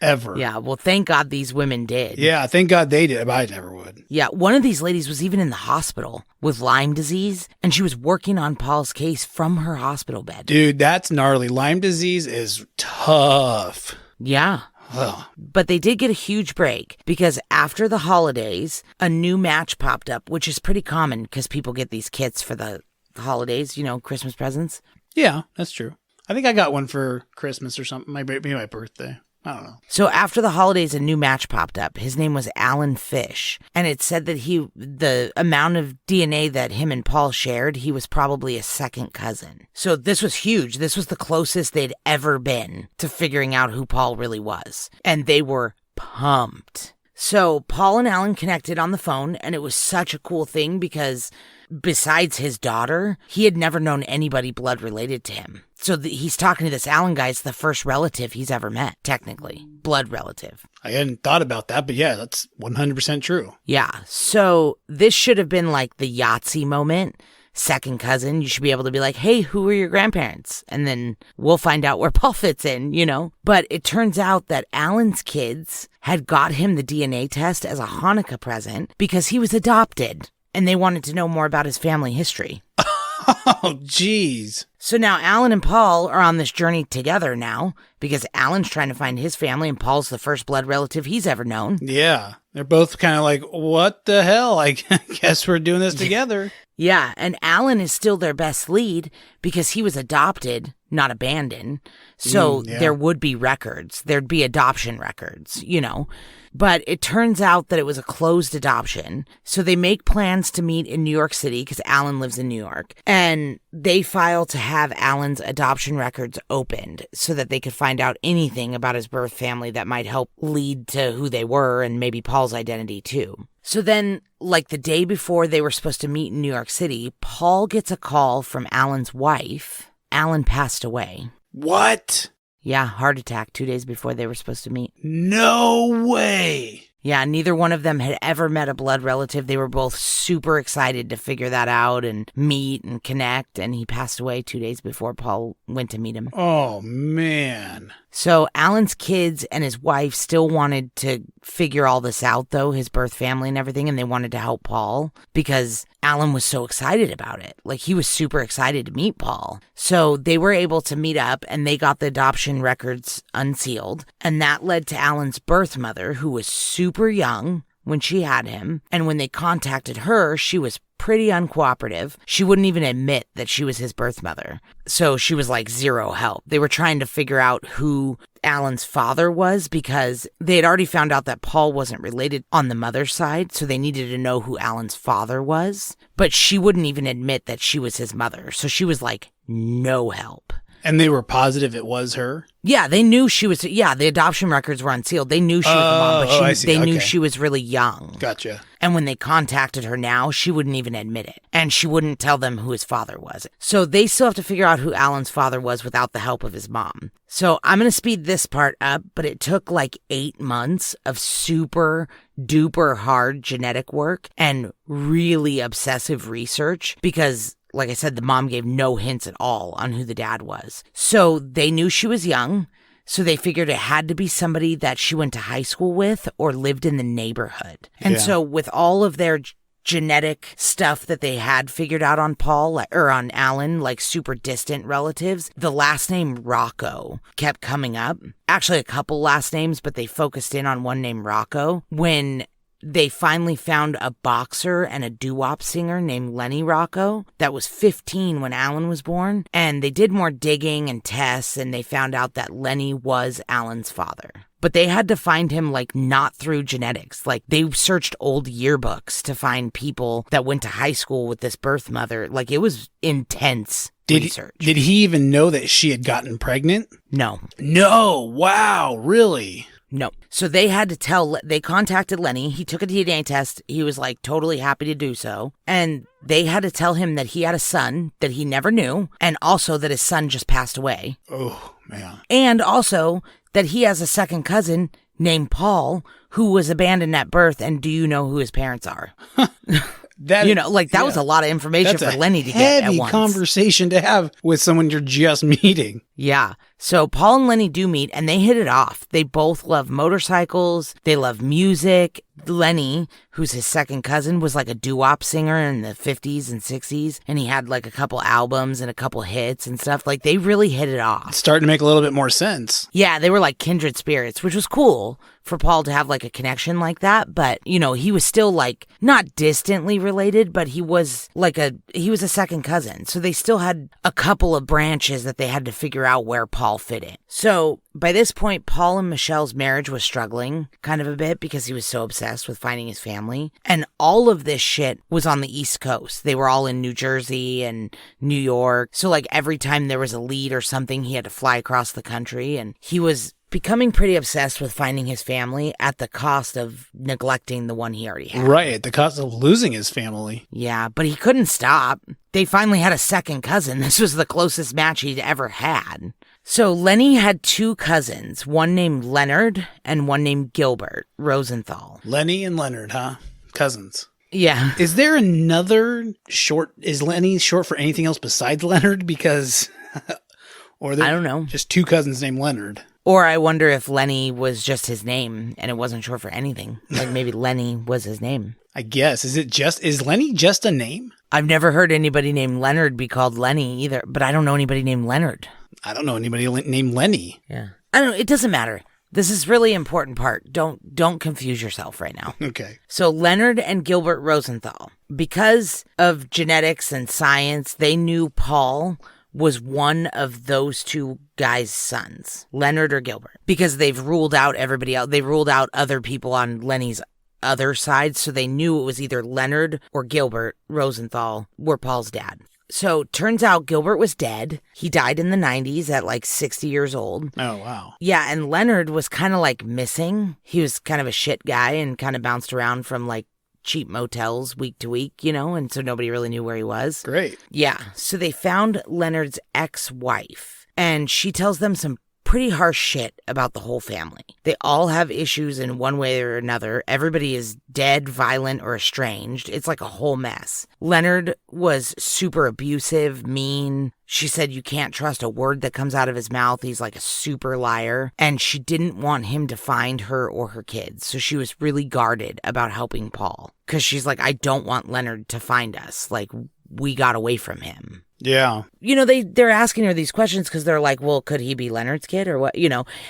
Ever. Yeah, well, thank God these women did. Yeah, thank God they did, but I never would. Yeah, one of these ladies was even in the hospital with Lyme disease, and she was working on Paul's case from her hospital bed. Dude, that's gnarly. Lyme disease is tough. Yeah. Ugh. But they did get a huge break because after the holidays, a new match popped up, which is pretty common because people get these kits for the holidays, Christmas presents. Yeah, that's true. I think I got one for Christmas or something, maybe my birthday. I don't know. So after the holidays, a new match popped up. His name was Alan Fish. And it said that the amount of DNA that him and Paul shared, he was probably a second cousin. So this was huge. This was the closest they'd ever been to figuring out who Paul really was. And they were pumped. So Paul and Alan connected on the phone, and it was such a cool thing because besides his daughter, he had never known anybody blood related to him. So he's talking to this Alan guy. It's the first relative he's ever met, technically. Blood relative. I hadn't thought about that, but yeah, that's 100% true. Yeah. So this should have been like the Yahtzee moment. Second cousin, you should be able to be like, hey, who are your grandparents? And then we'll find out where Paul fits in, But it turns out that Alan's kids had got him the DNA test as a Hanukkah present because he was adopted. And they wanted to know more about his family history. Oh, jeez. So now Alan and Paul are on this journey together now because Alan's trying to find his family and Paul's the first blood relative he's ever known. Yeah. They're both kind of like, what the hell? I guess we're doing this together. Yeah. And Alan is still their best lead because he was adopted, not abandoned. So there would be records. There'd be adoption records, But it turns out that it was a closed adoption. So they make plans to meet in New York City because Alan lives in New York. And they file to have Alan's adoption records opened so that they could find out anything about his birth family that might help lead to who they were and maybe Paul's identity too. So then, like the day before they were supposed to meet in New York City, Paul gets a call from Alan's wife. Alan passed away. What? Yeah, heart attack 2 days before they were supposed to meet. No way. Yeah, neither one of them had ever met a blood relative. They were both super excited to figure that out and meet and connect. And he passed away 2 days before Paul went to meet him. Oh, man. So Alan's kids and his wife still wanted to figure all this out, though, his birth family and everything. And they wanted to help Paul because Alan was so excited about it. Like, he was super excited to meet Paul. So they were able to meet up and they got the adoption records unsealed. And that led to Alan's birth mother, who was super young when she had him. And when they contacted her, she was pretty uncooperative. She wouldn't even admit that she was his birth mother. So she was like zero help. They were trying to figure out who Alan's father was because they had already found out that Paul wasn't related on the mother's side. So they needed to know who Alan's father was. But she wouldn't even admit that she was his mother. So she was like no help. And they were positive it was her? Yeah, they knew she was, the adoption records were unsealed. They knew she was the mom, but they knew she was really young. Gotcha. And when they contacted her now, she wouldn't even admit it. And she wouldn't tell them who his father was. So they still have to figure out who Alan's father was without the help of his mom. So I'm going to speed this part up, but it took like 8 months of super duper hard genetic work and really obsessive research because, like I said, the mom gave no hints at all on who the dad was. So they knew she was young, so they figured it had to be somebody that she went to high school with or lived in the neighborhood. And so with all of their genetic stuff that they had figured out on Paul or on Alan, like super distant relatives, the last name Rocco kept coming up. Actually, a couple last names, but they focused in on one named Rocco. When they finally found a boxer and a doo-wop singer named Lenny Rocco that was 15 when Alan was born. And they did more digging and tests, and they found out that Lenny was Alan's father. But they had to find him, like, not through genetics. Like, they searched old yearbooks to find people that went to high school with this birth mother. Like, it was intense research. Did he even know that she had gotten pregnant? No. No. Wow. Really? No. So they had to they contacted Lenny. He took a DNA test. He was, like, totally happy to do so. And they had to tell him that he had a son that he never knew, and also that his son just passed away. Oh, man. And also that he has a second cousin named Paul who was abandoned at birth, and do you know who his parents are? That was a lot of information for Lenny to get at once. Heavy conversation to have with someone you're just meeting. Yeah. So Paul and Lenny do meet, and they hit it off. They both love motorcycles. They love music. Lenny, who's his second cousin, was like a doo-wop singer in the 50s and 60s, and he had like a couple albums and a couple hits and stuff. Like, they really hit it off. It's starting to make a little bit more sense. Yeah, they were like kindred spirits, which was cool for Paul to have like a connection like that. But, he was still like not distantly related, but he was a second cousin. So they still had a couple of branches that they had to figure out where Paul fit in. So by this point, Paul and Michelle's marriage was struggling kind of a bit because he was so obsessed with finding his family. And all of this shit was on the East Coast. They were all in New Jersey and New York. So like every time there was a lead or something, he had to fly across the country. And he was becoming pretty obsessed with finding his family at the cost of neglecting the one he already had. Right, at the cost of losing his family. Yeah, but he couldn't stop. They finally had a second cousin. This was the closest match he'd ever had. So Lenny had two cousins, one named Leonard and one named Gilbert Rosenthal. Lenny and Leonard, huh? Cousins. Yeah. Is there another is Lenny short for anything else besides Leonard? Because, or I don't know. Just two cousins named Leonard. Or I wonder if Lenny was just his name and it wasn't short for anything. Like maybe Lenny was his name. I guess. Is Lenny just a name? I've never heard anybody named Leonard be called Lenny either, but I don't know anybody named Leonard. I don't know anybody named Lenny. Yeah. I don't know. It doesn't matter. This is really important part. Don't confuse yourself right now. Okay. So Leonard and Gilbert Rosenthal, because of genetics and science, they knew Paul was one of those two guys' sons, Leonard or Gilbert, because they've ruled out everybody else. They ruled out other people on Lenny's other side, so they knew it was either Leonard or Gilbert Rosenthal were Paul's dad. So turns out Gilbert was dead. He died in the 90s at like 60 years old. Oh, wow. Yeah, and Leonard was kind of like missing. He was kind of a shit guy and kind of bounced around from like cheap motels week to week, and so nobody really knew where he was. Great. Yeah, so they found Leonard's ex-wife, and she tells them some pretty harsh shit about the whole family. They all have issues in one way or another. Everybody is dead, violent, or estranged. It's like a whole mess. Leonard was super abusive, mean. She said you can't trust a word that comes out of his mouth. He's like a super liar. And she didn't want him to find her or her kids. So she was really guarded about helping Paul. Because she's like, I don't want Leonard to find us. Like, we got away from him. Yeah. They're asking her these questions because they're like, well, could he be Leonard's kid or what?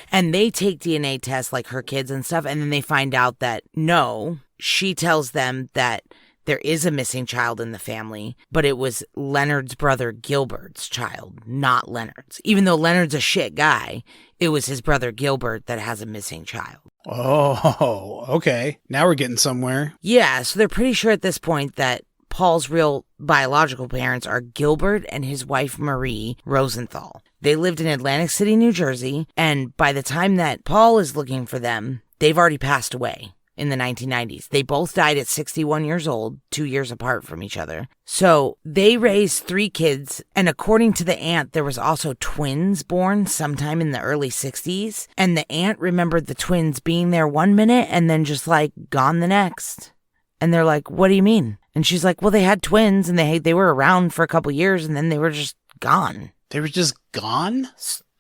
And they take DNA tests like her kids and stuff. And then they find out that no, she tells them that there is a missing child in the family, but it was Leonard's brother Gilbert's child, not Leonard's. Even though Leonard's a shit guy, it was his brother Gilbert that has a missing child. Oh, okay. Now we're getting somewhere. Yeah, so they're pretty sure at this point that Paul's real biological parents are Gilbert and his wife Marie Rosenthal. They lived in Atlantic City, New Jersey, and by the time that Paul is looking for them, they've already passed away in the 1990s. They both died at 61 years old, 2 years apart from each other. So they raised 3 kids, and according to the aunt, there was also twins born sometime in the early 60s, and the aunt remembered the twins being there one minute and then just like gone the next. And they're like, what do you mean? And she's like, well, they had twins and they were around for a couple years and then they were just gone. They were just gone?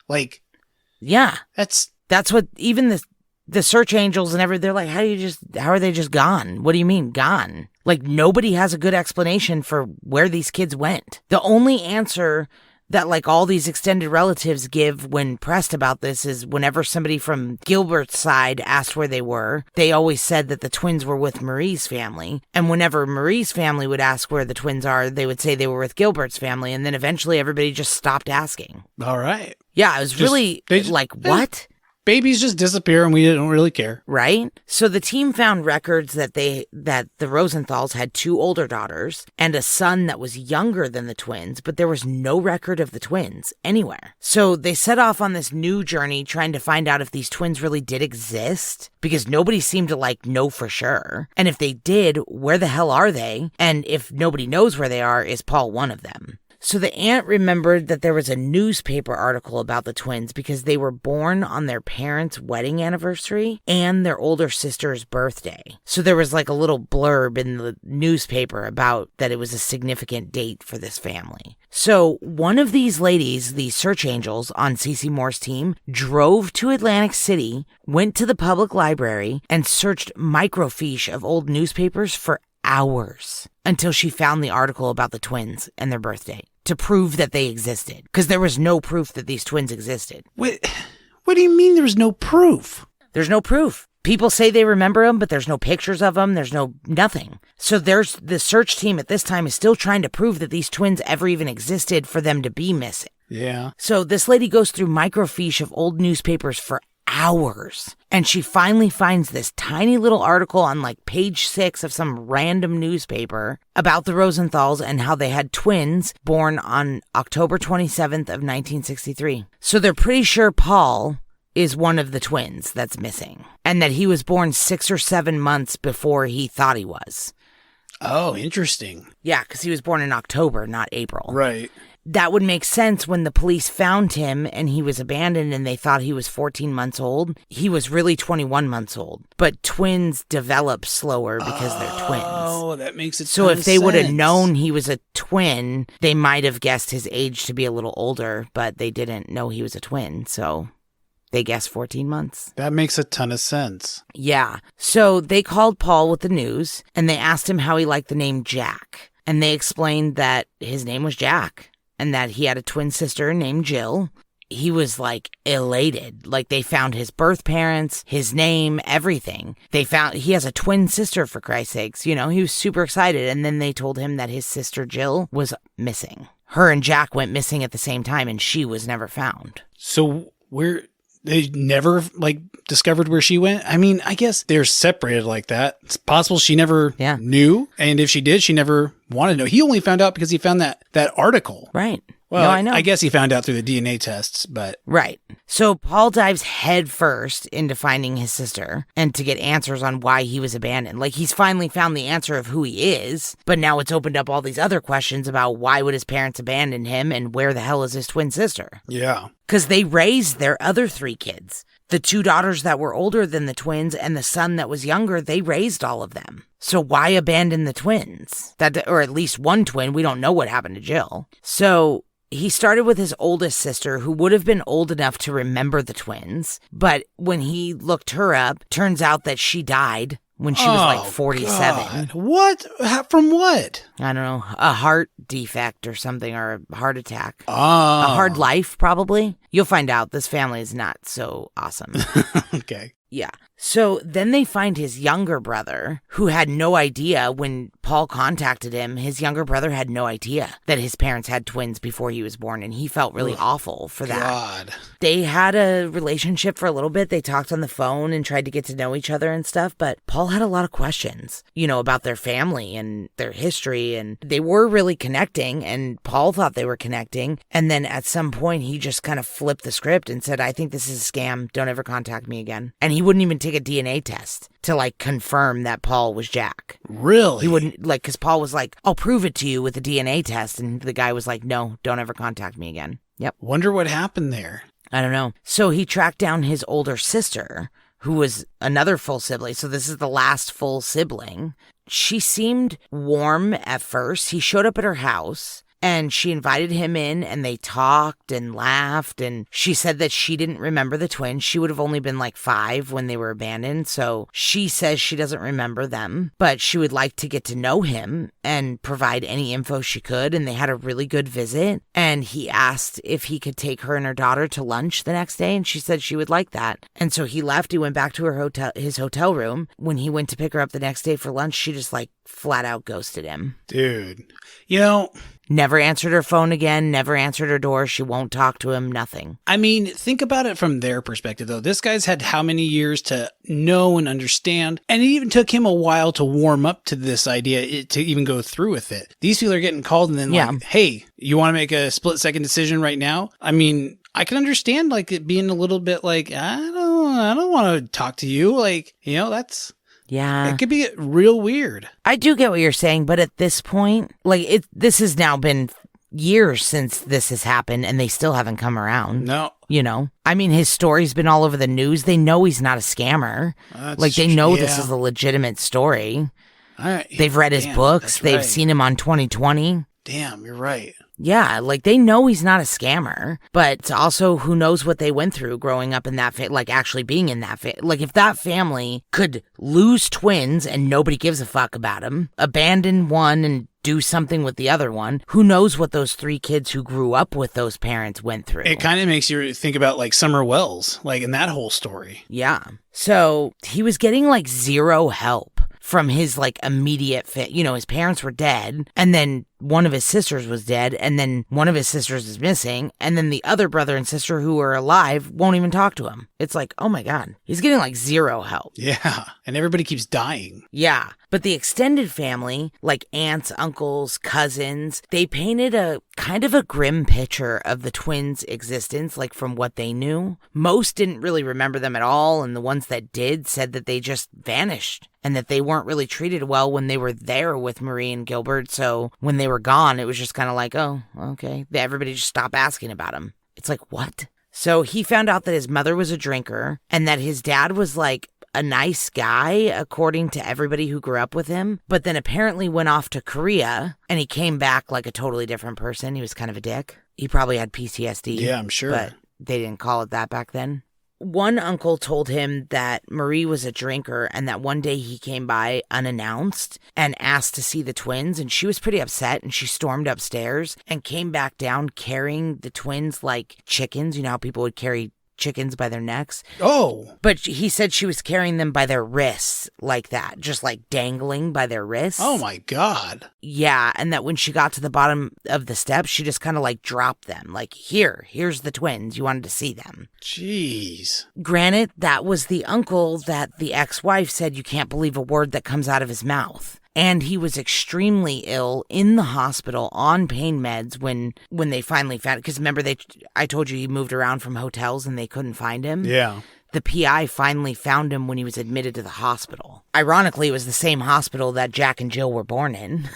Like, yeah. That's what even the search angels and everything, they're like, how are they just gone? What do you mean gone? Like nobody has a good explanation for where these kids went. The only answer that like all these extended relatives give when pressed about this is whenever somebody from Gilbert's side asked where they were, they always said that the twins were with Marie's family. And whenever Marie's family would ask where the twins are, they would say they were with Gilbert's family. And then eventually everybody just stopped asking. All right. Yeah, it was what? Babies just disappear and we don't really care. Right? So the team found records that the Rosenthals had 2 older daughters and a son that was younger than the twins, but there was no record of the twins anywhere. So they set off on this new journey trying to find out if these twins really did exist, because nobody seemed to know for sure. And if they did, where the hell are they? And if nobody knows where they are, is Paul one of them? So the aunt remembered that there was a newspaper article about the twins because they were born on their parents' wedding anniversary and their older sister's birthday. So there was a little blurb in the newspaper about that it was a significant date for this family. So one of these ladies, the search angels on Cece Moore's team, drove to Atlantic City, went to the public library, and searched microfiche of old newspapers for hours until she found the article about the twins and their birthday to prove that they existed, because there was no proof that these twins existed. What do you mean there's no proof? There's no proof. People say they remember them, but there's no pictures of them. There's nothing. So there's the search team at this time is still trying to prove that these twins ever even existed for them to be missing. Yeah. So this lady goes through microfiche of old newspapers for hours, and she finally finds this tiny little article on page 6 of some random newspaper about the Rosenthals and how they had twins born on October 27th of 1963. So they're pretty sure Paul is one of the twins that's missing, and that he was born 6 or 7 months before he thought he was. Oh, interesting. Yeah, because he was born in October, not April. Right. That would make sense when the police found him and he was abandoned and they thought he was 14 months old. He was really 21 months old. But twins develop slower because they're twins. Oh, that makes it so if they would have known he was a twin, they might have guessed his age to be a little older, but they didn't know he was a twin. So they guessed 14 months. That makes a ton of sense. Yeah. So they called Paul with the news and they asked him how he liked the name Jack. And they explained that his name was Jack, and that he had a twin sister named Jill. He was elated. They found his birth parents, his name, everything. They found he has a twin sister, for Christ's sakes. He was super excited. And then they told him that his sister Jill was missing. Her and Jack went missing at the same time, and she was never found. So they never discovered where she went? I mean, I guess they're separated like that. It's possible she never knew. And if she did, she never wanted to know. He only found out because he found that article. Right. Well, no, I know. I guess he found out through the DNA tests, but... Right. So Paul dives headfirst into finding his sister and to get answers on why he was abandoned. He's finally found the answer of who he is, but now it's opened up all these other questions about why would his parents abandon him and where the hell is his twin sister? Yeah. Because they raised their other 3 kids. The 2 daughters that were older than the twins and the son that was younger, they raised all of them. So why abandon the twins? Or at least one twin. We don't know what happened to Jill. So he started with his oldest sister, who would have been old enough to remember the twins. But when he looked her up, turns out that she died when she was 47. God. What? From what? I don't know. A heart defect or something, or a heart attack. Oh. A hard life, probably. You'll find out. This family is not so awesome. Okay. Yeah. So then they find his younger brother, who had no idea when Paul contacted him. His younger brother had no idea that his parents had twins before he was born, and he felt really awful for that. God. They had a relationship for a little bit. They talked on the phone and tried to get to know each other and stuff, but Paul had a lot of questions, about their family and their history, and they were really connecting, and Paul thought they were connecting, and then at some point he just kind of flipped the script and said, I think this is a scam. Don't ever contact me again. And he wouldn't even take a DNA test to confirm that Paul was Jack. Really? He wouldn't, because Paul was like, I'll prove it to you with a DNA test. And the guy was like, no, don't ever contact me again. Yep. Wonder what happened there. I don't know. So he tracked down his older sister, who was another full sibling. So this is the last full sibling. She seemed warm at first. He showed up at her house And she invited him in and they talked and laughed. And she said that she didn't remember the twins. She would have only been like 5 when they were abandoned. So she says she doesn't remember them, but she would like to get to know him and provide any info she could. And they had a really good visit. And he asked if he could take her and her daughter to lunch the next day. And she said she would like that. And so he left. He went back to his hotel room. When he went to pick her up the next day for lunch, she just like flat out ghosted him. Dude, you know, never answered her phone again, never answered her door. She won't talk to him, nothing. I mean, think about it from their perspective, though. This guy's had how many years to know and understand? And it even took him a while to warm up to this idea, to even go through with it. These people are getting called and then like, hey, you want to make a split-second decision right now? I mean, I can understand like it being a little bit like, I don't want to talk to you. Like, you know, that's... Yeah. It could be real weird. I do get what you're saying, but at this point, like this has now been years since this has happened and they still haven't come around. No. You know? I mean, his story's been all over the news. They know he's not a scammer. Like they know this is a legitimate story. They've read his books. They've seen him on 2020. Damn, you're right. Yeah, like they know he's not a scammer, but also who knows what they went through growing up in that, like actually being in that, like if that family could lose twins and nobody gives a fuck about them, abandon one and do something with the other one, who knows what those 3 kids who grew up with those parents went through. It kind of makes you think about like Summer Wells, like in that whole story. Yeah. So he was getting like 0 help from his like immediate his parents were dead, and then one of his sisters was dead, and then one of his sisters is missing, and then the other brother and sister who are alive won't even talk to him. It's like, oh my God, he's getting like 0 help. Yeah, and everybody keeps dying. Yeah, but the extended family, like aunts, uncles, cousins, they painted a kind of a grim picture of the twins' existence, like from what they knew. Most didn't really remember them at all, and the ones that did said that they just vanished and that they weren't really treated well when they were there with Marie and Gilbert. So when they were gone, it was just kind of like, oh, okay. Everybody just stopped asking about him. It's like, what? So he found out that his mother was a drinker and that his dad was like a nice guy, according to everybody who grew up with him, but then apparently went off to Korea and he came back like a totally different person. He was kind of a dick. He probably had PTSD. Yeah, I'm sure. But they didn't call it that back then. One uncle told him that Marie was a drinker and that one day he came by unannounced and asked to see the twins, and she was pretty upset and she stormed upstairs and came back down carrying the twins like chickens. You know how people would carry chickens by their necks? Oh. But he said she was carrying them by their wrists like that, just like dangling by their wrists. Oh my God. Yeah, and that when she got to the bottom of the steps, she just kind of like dropped them. Like, here's the twins. You wanted to see them. Jeez. Granted, that was the uncle that the ex-wife said you can't believe a word that comes out of his mouth. And he was extremely ill in the hospital on pain meds when they finally found it. Because remember, I told you he moved around from hotels and they couldn't find him? Yeah. The PI finally found him when he was admitted to the hospital. Ironically, it was the same hospital that Jack and Jill were born in.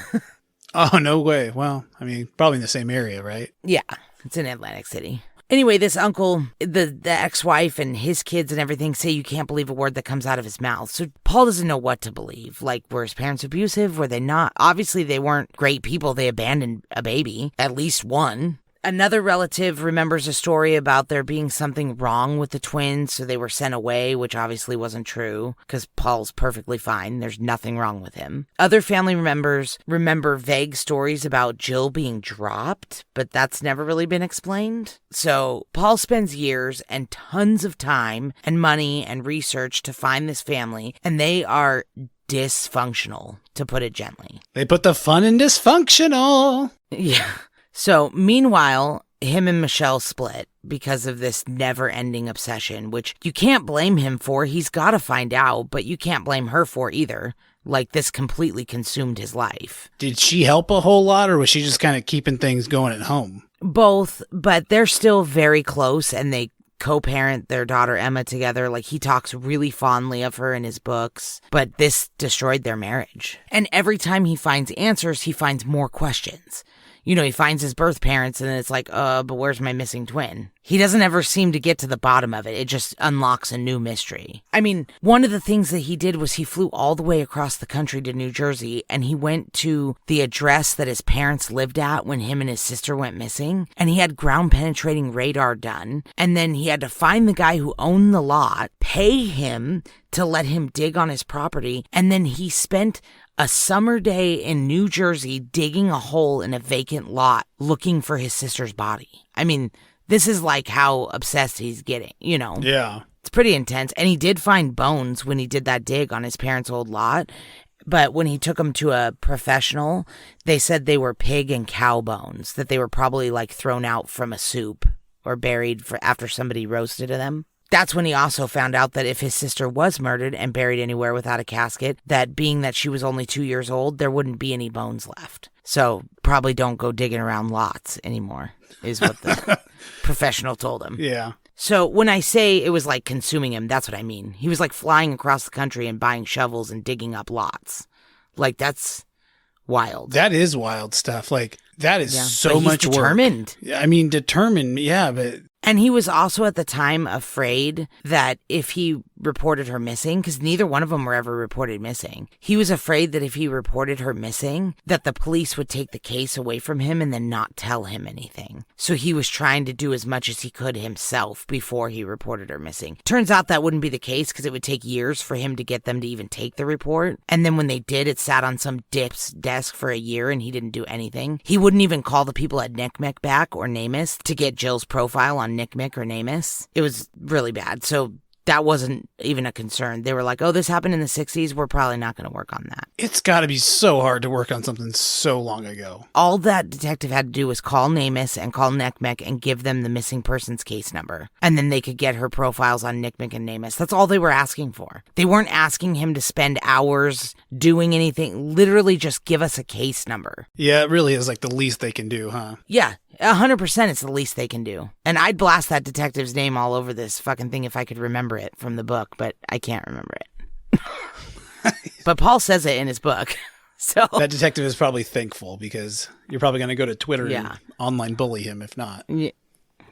Oh, no way. Well, I mean, probably in the same area, right? Yeah, it's in Atlantic City. Anyway, this uncle, the ex-wife and his kids and everything say you can't believe a word that comes out of his mouth. So Paul doesn't know what to believe. Like, were his parents abusive? Were they not? Obviously, they weren't great people. They abandoned a baby, at least one. Another relative remembers a story about there being something wrong with the twins, so they were sent away, which obviously wasn't true, because Paul's perfectly fine. There's nothing wrong with him. Other family members remember vague stories about Jill being dropped, but that's never really been explained. So Paul spends years and tons of time and money and research to find this family, and they are dysfunctional, to put it gently. They put the fun in dysfunctional. Yeah. So, meanwhile, him and Michelle split because of this never-ending obsession, which you can't blame him for. He's got to find out, but you can't blame her for either. Like, this completely consumed his life. Did she help a whole lot, or was she just kind of keeping things going at home? Both, but they're still very close, and they co-parent their daughter Emma together. Like, he talks really fondly of her in his books, but this destroyed their marriage. And every time he finds answers, he finds more questions. he finds his birth parents and then it's like, but where's my missing twin? He doesn't ever seem to get to the bottom of it. It just unlocks a new mystery. I mean, one of the things that he did was he flew all the way across the country to New Jersey and he went to the address that his parents lived at when him and his sister went missing. And he had ground penetrating radar done. And then he had to find the guy who owned the lot, pay him to let him dig on his property. And then he spent a summer day in New Jersey digging a hole in a vacant lot looking for his sister's body. I mean, this is like how obsessed he's getting, Yeah. It's pretty intense. And he did find bones when he did that dig on his parents' old lot. But when he took them to a professional, they said they were pig and cow bones, that they were probably like thrown out from a soup or buried after somebody roasted them. That's when he also found out that if his sister was murdered and buried anywhere without a casket, that being that she was only 2 years old, there wouldn't be any bones left. So probably don't go digging around lots anymore, is what the professional told him. Yeah. So when I say it was like consuming him, that's what I mean. He was like flying across the country and buying shovels and digging up lots. Like, that's wild. That is wild stuff. Like, that is so but he's much determined. work. I mean, determined, yeah, but... And he was also at the time afraid that if he reported her missing, because neither one of them were ever reported missing, he was afraid that if he reported her missing, that the police would take the case away from him and then not tell him anything. So he was trying to do as much as he could himself before he reported her missing. Turns out that wouldn't be the case because it would take years for him to get them to even take the report. And then when they did, it sat on some dip's desk for a year and he didn't do anything. He wouldn't even call the people at NCMEC back or NamUs to get Jill's profile on NCMEC or NamUs. It was really bad. So that wasn't even a concern. They were like, oh, this happened in the 60s. We're probably not going to work on that. It's got to be so hard to work on something so long ago. All that detective had to do was call NamUs and call NCMEC and give them the missing person's case number. And then they could get her profiles on NCMEC and NamUs. That's all they were asking for. They weren't asking him to spend hours doing anything. Literally just give us a case number. Yeah, it really is like the least they can do, huh? Yeah. 100% it's the least they can do. And I'd blast that detective's name all over this fucking thing if I could remember it from the book, but I can't remember it. But Paul says it in his book. So that detective is probably thankful because you're probably going to go to Twitter and online bully him if not. Yeah.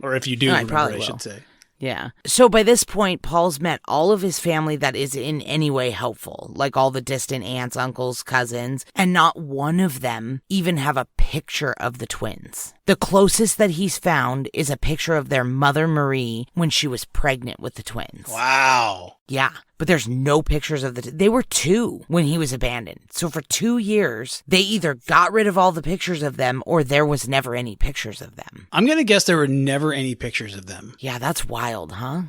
Or if you do, remember, I should say. Yeah. So by this point, Paul's met all of his family that is in any way helpful, like all the distant aunts, uncles, cousins, and not one of them even have a picture of the twins. The closest that he's found is a picture of their mother, Marie, when she was pregnant with the twins. Wow. Yeah, but there's no pictures of they were 2 when he was abandoned. So for 2 years, they either got rid of all the pictures of them or there was never any pictures of them. I'm going to guess there were never any pictures of them. Yeah, that's wild, huh?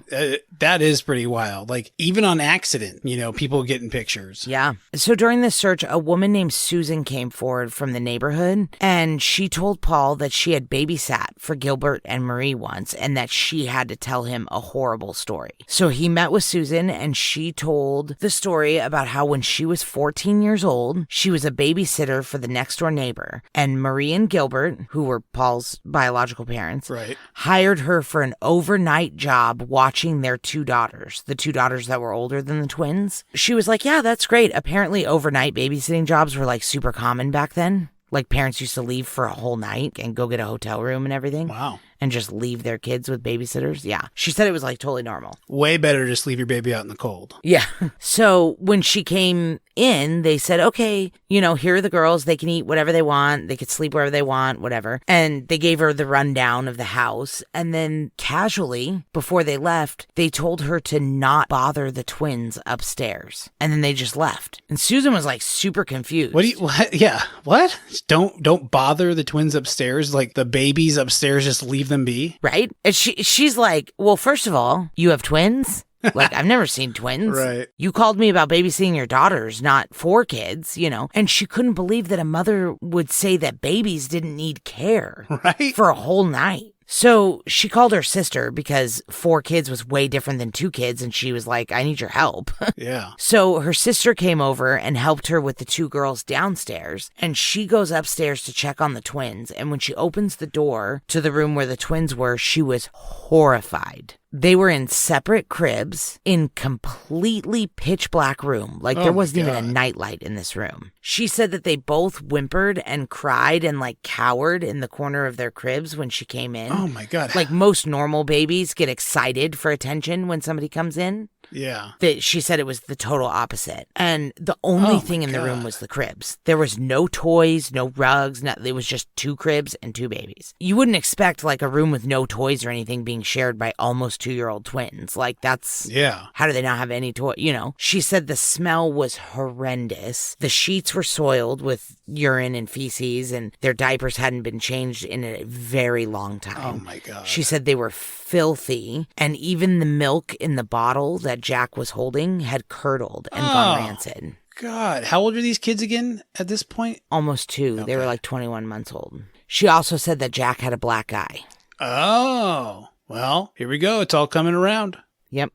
That is pretty wild. Like, even on accident, people getting pictures. Yeah. So during this search, a woman named Susan came forward from the neighborhood, and she told Paul that she had babysat for Gilbert and Marie once, and that she had to tell him a horrible story. So he met with Susan, and she told the story about how when she was 14 years old, she was a babysitter for the next door neighbor, and Marie and Gilbert, who were Paul's biological parents, hired her for an overnight job watching their 2 daughters, the 2 daughters that were older than the twins. She was like, yeah, that's great. Apparently overnight babysitting jobs were like super common back then. Like parents used to leave for a whole night and go get a hotel room and everything. Wow. And just leave their kids with babysitters. Yeah. She said it was like totally normal. Way better to just leave your baby out in the cold. Yeah. So when she came in, they said, okay, here are the girls. They can eat whatever they want. They could sleep wherever they want, whatever. And they gave her the rundown of the house. And then casually, before they left, they told her to not bother the twins upstairs. And then they just left. And Susan was like super confused. What? Yeah. What? Don't bother the twins upstairs? Like the babies upstairs, just leave them be? Right? And she's like, well, first of all, you have twins? Like, I've never seen twins. Right. You called me about babysitting your daughters, not 4 kids, And she couldn't believe that a mother would say that babies didn't need care for a whole night. So she called her sister because 4 kids was way different than 2 kids. And she was like, I need your help. Yeah. So her sister came over and helped her with the 2 girls downstairs. And she goes upstairs to check on the twins. And when she opens the door to the room where the twins were, she was horrified. They were in separate cribs in completely pitch black room. Like there wasn't even a nightlight in this room. She said that they both whimpered and cried and like cowered in the corner of their cribs when she came in. Oh my God. Like most normal babies get excited for attention when somebody comes in. Yeah. She said it was the total opposite. And the only thing in the room was the cribs. There was no toys, no rugs. It was just 2 cribs and 2 babies. You wouldn't expect like a room with no toys or anything being shared by almost 2-year-old twins. Like that's... Yeah. How do they not have any toy? You know? She said the smell was horrendous. The sheets were soiled with urine and feces and their diapers hadn't been changed in a very long time. Oh my God. She said they were filthy, and even the milk in the bottle that Jack was holding had curdled and gone rancid. God, how old are these kids again at this point? Almost 2. Okay. They were like 21 months old. She also said that Jack had a black eye. Oh, well, here we go. It's all coming around. Yep.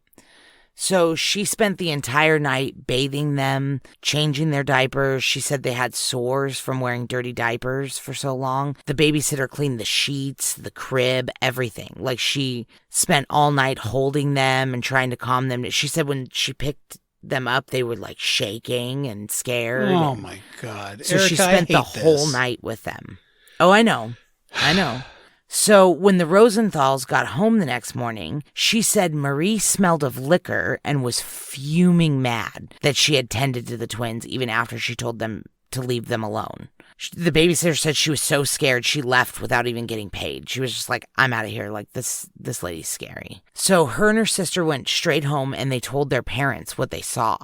So she spent the entire night bathing them, changing their diapers. She said they had sores from wearing dirty diapers for so long. The babysitter cleaned the sheets, the crib, everything. Like she spent all night holding them and trying to calm them. She said when she picked them up, they were like shaking and scared. Oh my God. So Erica, she spent the whole night with them. Oh, I know. So when the Rosenthals got home the next morning, she said Marie smelled of liquor and was fuming mad that she had tended to the twins even after she told them to leave them alone. The babysitter said she was so scared she left without even getting paid. She was just like, I'm out of here. Like, this lady's scary. So her and her sister went straight home and they told their parents what they saw.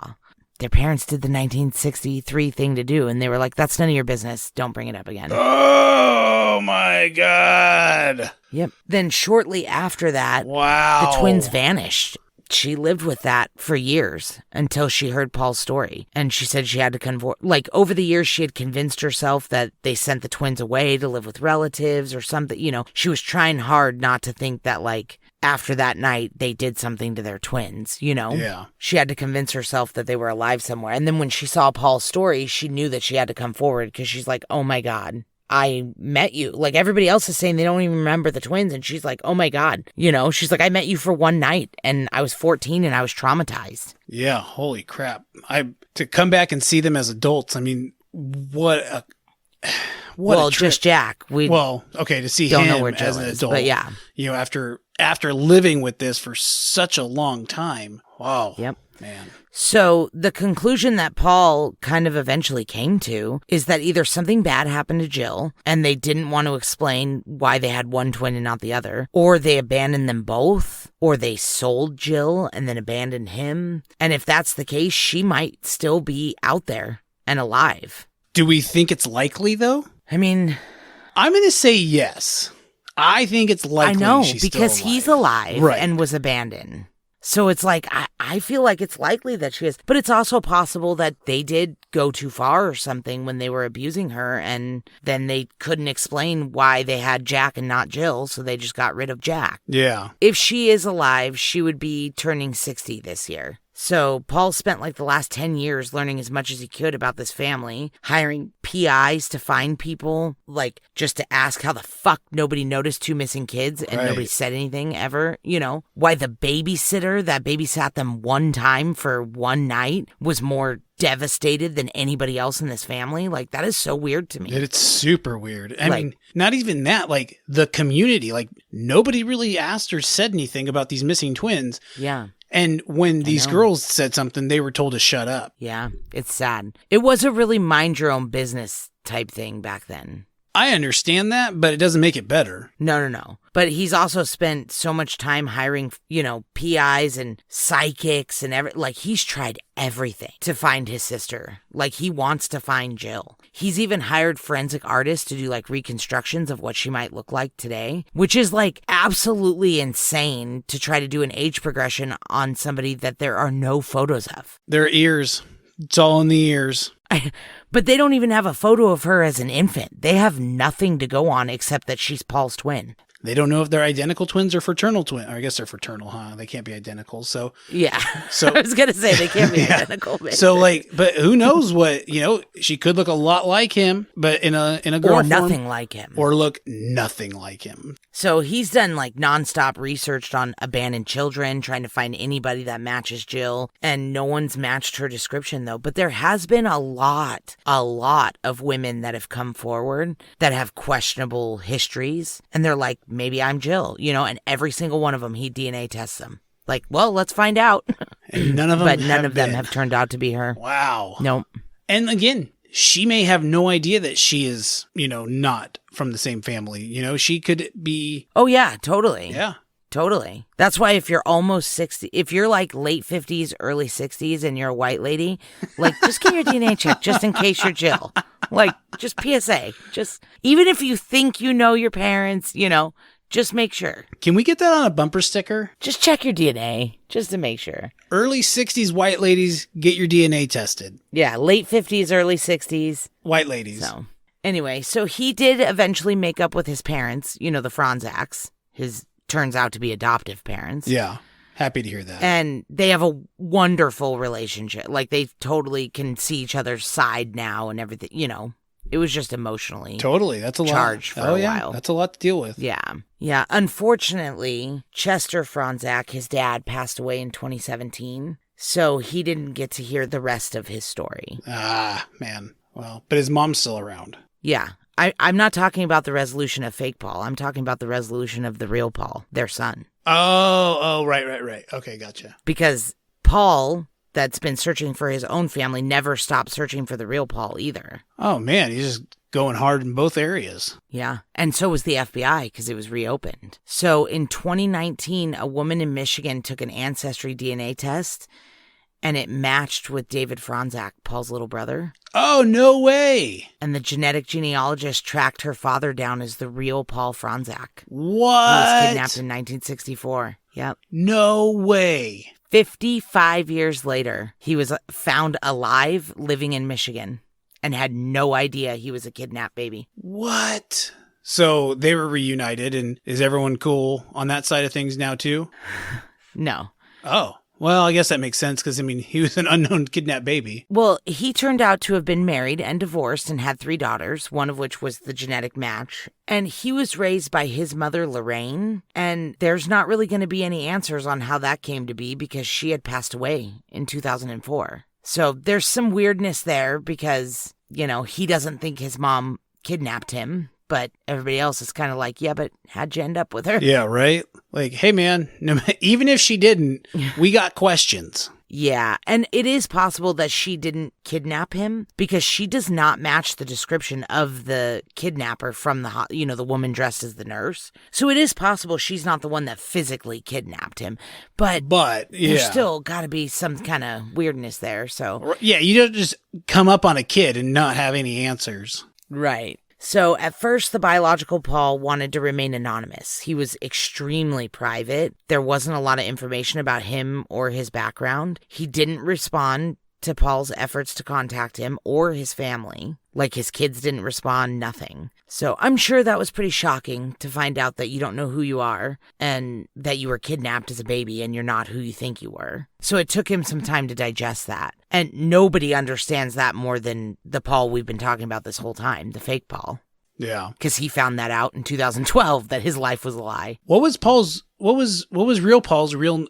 Their parents did the 1963 thing to do, and they were like, that's none of your business. Don't bring it up again. Oh, my God. Yep. Then shortly after that, wow, the twins vanished. She lived with that for years until she heard Paul's story. And she said she had to over the years, she had convinced herself that they sent the twins away to live with relatives or something. You know, she was trying hard not to think that, like, after that night, they did something to their twins, you know? Yeah. She had to convince herself that they were alive somewhere. And then when she saw Paul's story, she knew that she had to come forward because she's like, oh my God, I met you. Like everybody else is saying they don't even remember the twins. And she's like, oh my God, you know, she's like, I met you for one night and I was 14 and I was traumatized. Yeah. Holy crap. To come back and see them as adults. I mean, what just Jack. To see don't him know where Jill as an is, adult. but yeah. You know, after living with this for such a long time. Wow. Yep. Man. So the conclusion that Paul kind of eventually came to is that either something bad happened to Jill and they didn't want to explain why they had one twin and not the other, or they abandoned them both, or they sold Jill and then abandoned him. And if that's the case, she might still be out there and alive. Do we think it's likely though? I mean, I'm going to say yes. I think it's likely. I know, she's because still alive. he's alive right. and was abandoned. So it's like, I feel like it's likely that she is. But it's also possible that they did go too far or something when they were abusing her. And then they couldn't explain why they had Jack and not Jill. So they just got rid of Jack. Yeah. If she is alive, she would be turning 60 this year. So Paul spent like the last 10 years learning as much as he could about this family, hiring PIs to find people, like just to ask how the fuck nobody noticed 2 missing kids and right. nobody said anything ever, you know, why the babysitter that babysat them one time for one night was more devastated than anybody else in this family. Like, that is so weird to me. It's super weird. I mean, not even that, like the community, like nobody really asked or said anything about these missing twins. Yeah. And when these girls said something, they were told to shut up. Yeah, it's sad. It was a really mind your own business type thing back then. I understand that, but it doesn't make it better. No. But he's also spent so much time hiring, you know, PIs and psychics and like he's tried everything to find his sister. Like he wants to find Jill. He's even hired forensic artists to do like reconstructions of what she might look like today, which is like absolutely insane to try to do an age progression on somebody that there are no photos of. Their ears. It's all in the ears. But they don't even have a photo of her as an infant. They have nothing to go on except that she's Paul's twin. They don't know if they're identical twins or fraternal twins. I guess they're fraternal, huh? They can't be identical. So Yeah. So I was going to say they can't be Yeah. identical. Maybe. So like, but who knows what, she could look a lot like him, but in a girl or form, nothing like him. or look nothing like him. So he's done like nonstop research on abandoned children, trying to find anybody that matches Jill. And no one's matched her description though. But there has been a lot of women that have come forward that have questionable histories. And they're like, maybe I'm Jill, and every single one of them, he DNA tests them. Like, well, let's find out. And none of them But none of them been. have turned out to be her. Wow. Nope. And again, she may have no idea that she is, not from the same family. She could be. Oh, yeah, totally. Yeah. Totally. That's why if you're almost 60, if you're like late 50s, early 60s, and you're a white lady, like just get your DNA checked just in case you're Jill. Like just PSA. Just even if you think you know your parents, just make sure. Can we get that on a bumper sticker? Just check your DNA just to make sure. Early 60s white ladies, get your DNA tested. Yeah, late 50s, early 60s. White ladies. So anyway, so he did eventually make up with his parents, the Fronczaks, his turns out to be adoptive parents. Yeah. Happy to hear that. And they have a wonderful relationship. Like they totally can see each other's side now and everything, It was just emotionally Totally. That's a lot. charged for a while. That's a lot to deal with. Yeah. Yeah. Unfortunately, Chester Fronczak, his dad, passed away in 2017. So he didn't get to hear the rest of his story. Ah, man. Well, but his mom's still around. Yeah. I'm not talking about the resolution of fake Paul. I'm talking about the resolution of the real Paul, their son. Oh, right. Okay, gotcha. Because Paul, that's been searching for his own family, never stopped searching for the real Paul either. Oh, man. He's just going hard in both areas. Yeah. And so was the FBI because it was reopened. So in 2019, a woman in Michigan took an ancestry DNA test and it matched with David Fronczak, Paul's little brother. Oh, no way. And the genetic genealogist tracked her father down as the real Paul Fronczak. What? He was kidnapped in 1964. Yep. No way. 55 years later, he was found alive living in Michigan and had no idea he was a kidnapped baby. What? So they were reunited, and is everyone cool on that side of things now, too? No. Oh. Well, I guess that makes sense because, he was an unknown kidnapped baby. Well, he turned out to have been married and divorced and had 3 daughters, one of which was the genetic match. And he was raised by his mother, Lorraine. And there's not really going to be any answers on how that came to be because she had passed away in 2004. So there's some weirdness there because, he doesn't think his mom kidnapped him. But everybody else is kind of like, yeah, but how'd you end up with her? Yeah, right? Like, hey, man, even if she didn't, we got questions. Yeah, and it is possible that she didn't kidnap him because she does not match the description of the kidnapper from the woman dressed as the nurse. So it is possible she's not the one that physically kidnapped him. But yeah. There's still got to be some kind of weirdness there. So yeah, you don't just come up on a kid and not have any answers. Right. So at first, the biological Paul wanted to remain anonymous. He was extremely private. There wasn't a lot of information about him or his background. He didn't respond to Paul's efforts to contact him or his family. Like his kids didn't respond, nothing. So I'm sure that was pretty shocking to find out that you don't know who you are and that you were kidnapped as a baby and you're not who you think you were. So it took him some time to digest that. And nobody understands that more than the Paul we've been talking about this whole time, the fake Paul. Yeah. Because he found that out in 2012 that his life was a lie. What was real Paul's real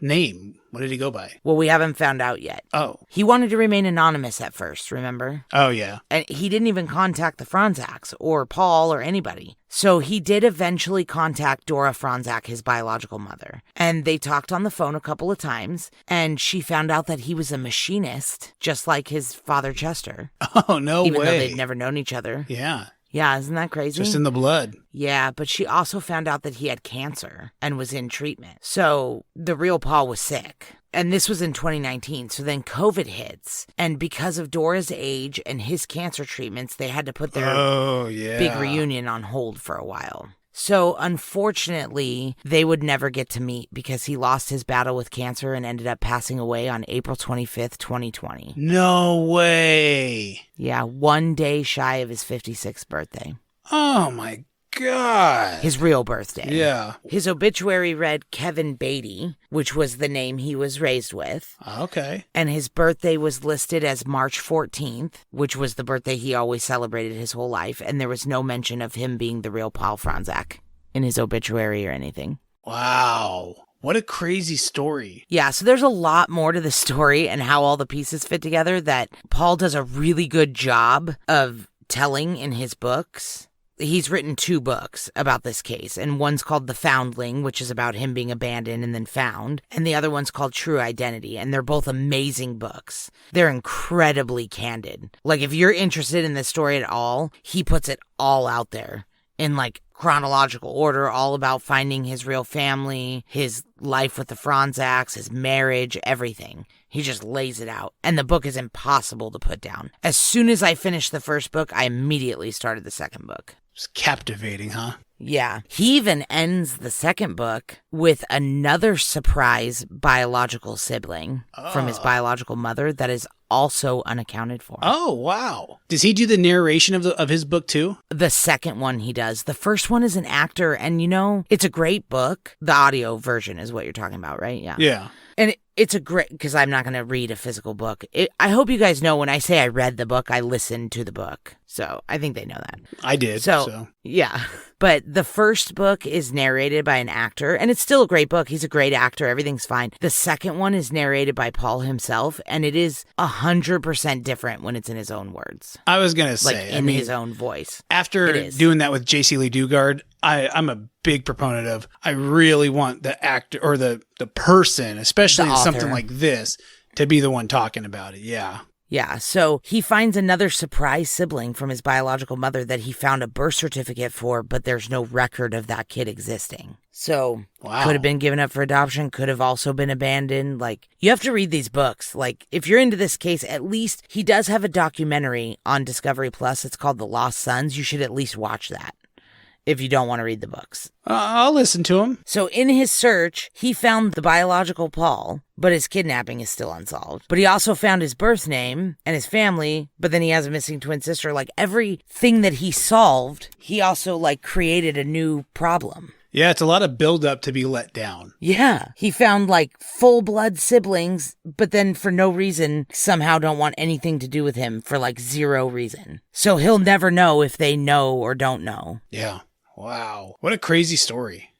name? What did he go by? Well, we haven't found out yet. Oh. He wanted to remain anonymous at first, remember? Oh, yeah. And he didn't even contact the Fronczaks or Paul or anybody. So he did eventually contact Dora Fronczak, his biological mother. And they talked on the phone a couple of times. And she found out that he was a machinist, just like his father, Chester. Oh, no way. Even though they'd never known each other. Yeah. Yeah, isn't that crazy? Just in the blood. Yeah, but she also found out that he had cancer and was in treatment. So the real Paul was sick. And this was in 2019. So then COVID hits. And because of Dora's age and his cancer treatments, they had to put their big reunion on hold for a while. So unfortunately, they would never get to meet because he lost his battle with cancer and ended up passing away on April 25th, 2020. No way. Yeah, 1 day shy of his 56th birthday. Oh, my God. His real birthday. Yeah. His obituary read Kevin Beatty, which was the name he was raised with. Okay. And his birthday was listed as March 14th, which was the birthday he always celebrated his whole life. And there was no mention of him being the real Paul Fronczak in his obituary or anything. Wow. What a crazy story. Yeah, so there's a lot more to the story and how all the pieces fit together that Paul does a really good job of telling in his books. He's written 2 books about this case, and one's called The Foundling, which is about him being abandoned and then found, and the other one's called True Identity, and they're both amazing books. They're incredibly candid. Like, if you're interested in this story at all, he puts it all out there in, like, chronological order, all about finding his real family, his life with the Fronczaks, his marriage, everything. He just lays it out. And the book is impossible to put down. As soon as I finished the first book, I immediately started the second book. It's captivating, huh? Yeah. He even ends the second book with another surprise biological sibling from his biological mother that is also unaccounted for. Oh, wow. Does he do the narration of his book too? The second one he does. The first one is an actor, and it's a great book. The audio version is what you're talking about, right? Yeah. Yeah. And it's a great, because I'm not going to read a physical book. I hope you guys know when I say I read the book, I listened to the book. So I think they know that. I did. So. Yeah. But the first book is narrated by an actor, and it's still a great book. He's a great actor. Everything's fine. The second one is narrated by Paul himself, and it is 100% different when it's in his own words. I was going to say. Like his own voice. After doing that with J.C. Lee Dugard, I'm a big proponent of, I really want the actor or the person, especially in something like this, to be the one talking about it. Yeah. Yeah, so he finds another surprise sibling from his biological mother that he found a birth certificate for, but there's no record of that kid existing. So, could have been given up for adoption, could have also been abandoned. Like, you have to read these books. Like, if you're into this case, at least he does have a documentary on Discovery Plus. It's called The Lost Sons. You should at least watch that if you don't want to read the books. I'll listen to him. So in his search, he found the biological Paul, but his kidnapping is still unsolved. But he also found his birth name and his family, but then he has a missing twin sister. Like, everything that he solved, he also, created a new problem. Yeah, it's a lot of buildup to be let down. Yeah. He found, full-blood siblings, but then for no reason somehow don't want anything to do with him for, 0 reason. So he'll never know if they know or don't know. Yeah. Wow. What a crazy story.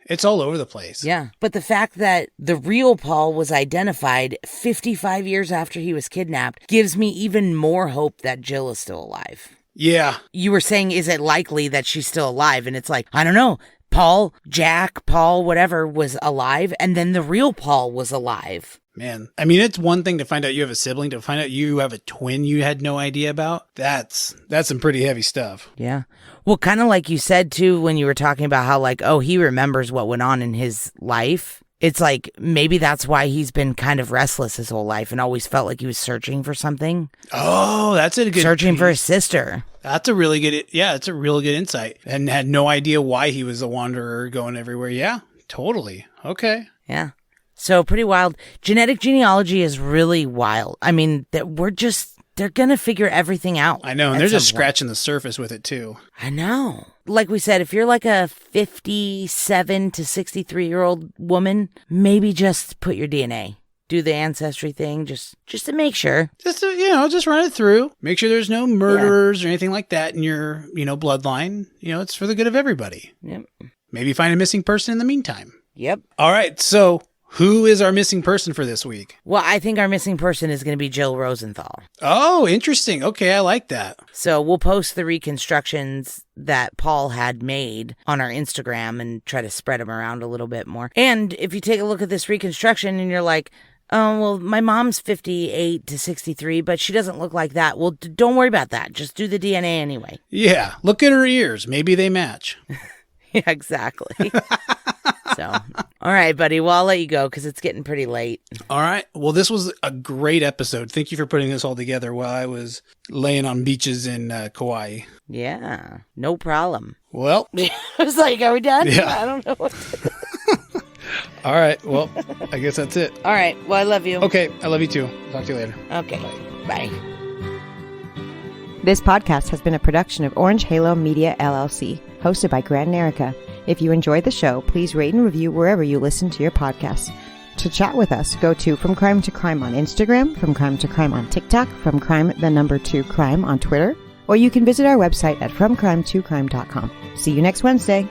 It's all over the place. Yeah. But the fact that the real Paul was identified 55 years after he was kidnapped gives me even more hope that Jill is still alive. Yeah. You were saying, is it likely that she's still alive? And it's I don't know. Paul, whatever, was alive, and then the real Paul was alive. Man, I mean, it's one thing to find out you have a sibling, to find out you have a twin you had no idea about. That's some pretty heavy stuff. Yeah. Well, kind of like you said, too, when you were talking about how, he remembers what went on in his life. It's maybe that's why he's been kind of restless his whole life and always felt like he was searching for something. Oh, that's a good Searching for his sister. That's a really good, it's a really good insight. And had no idea why he was a wanderer going everywhere. Yeah, totally. Okay. Yeah. So pretty wild. Genetic genealogy is really wild. I mean, they're going to figure everything out. I know, and they're just scratching the surface with it too. I know. Like we said, if you're a 57 to 63-year-old woman, maybe just put your DNA. Do the ancestry thing just to make sure. Just run it through. Make sure there's no murderers or anything like that in your, bloodline. It's for the good of everybody. Yep. Maybe find a missing person in the meantime. Yep. All right. So who is our missing person for this week? Well, I think our missing person is going to be Jill Rosenthal. Oh, interesting. Okay. I like that. So we'll post the reconstructions that Paul had made on our Instagram and try to spread them around a little bit more. And if you take a look at this reconstruction and you're like, oh, well, my mom's 58 to 63, but she doesn't look like that. Well, don't worry about that. Just do the DNA anyway. Yeah. Look at her ears. Maybe they match. Yeah, exactly. So, all right, buddy. Well, I'll let you go because it's getting pretty late. All right. Well, this was a great episode. Thank you for putting this all together while I was laying on beaches in Kauai. Yeah, no problem. Well, I was like, are we done? Yeah. I don't know what to do. All right. Well, I guess that's it. All right. Well, I love you. Okay. I love you too. Talk to you later. Okay. Bye. This podcast has been a production of Orange Halo Media LLC, hosted by Grant and Erica. If you enjoyed the show, please rate and review wherever you listen to your podcasts. To chat with us, go to From Crime to Crime on Instagram, From Crime to Crime on TikTok, From Crime 2 Crime on Twitter, or you can visit our website at FromCrime2Crime.com. See you next Wednesday.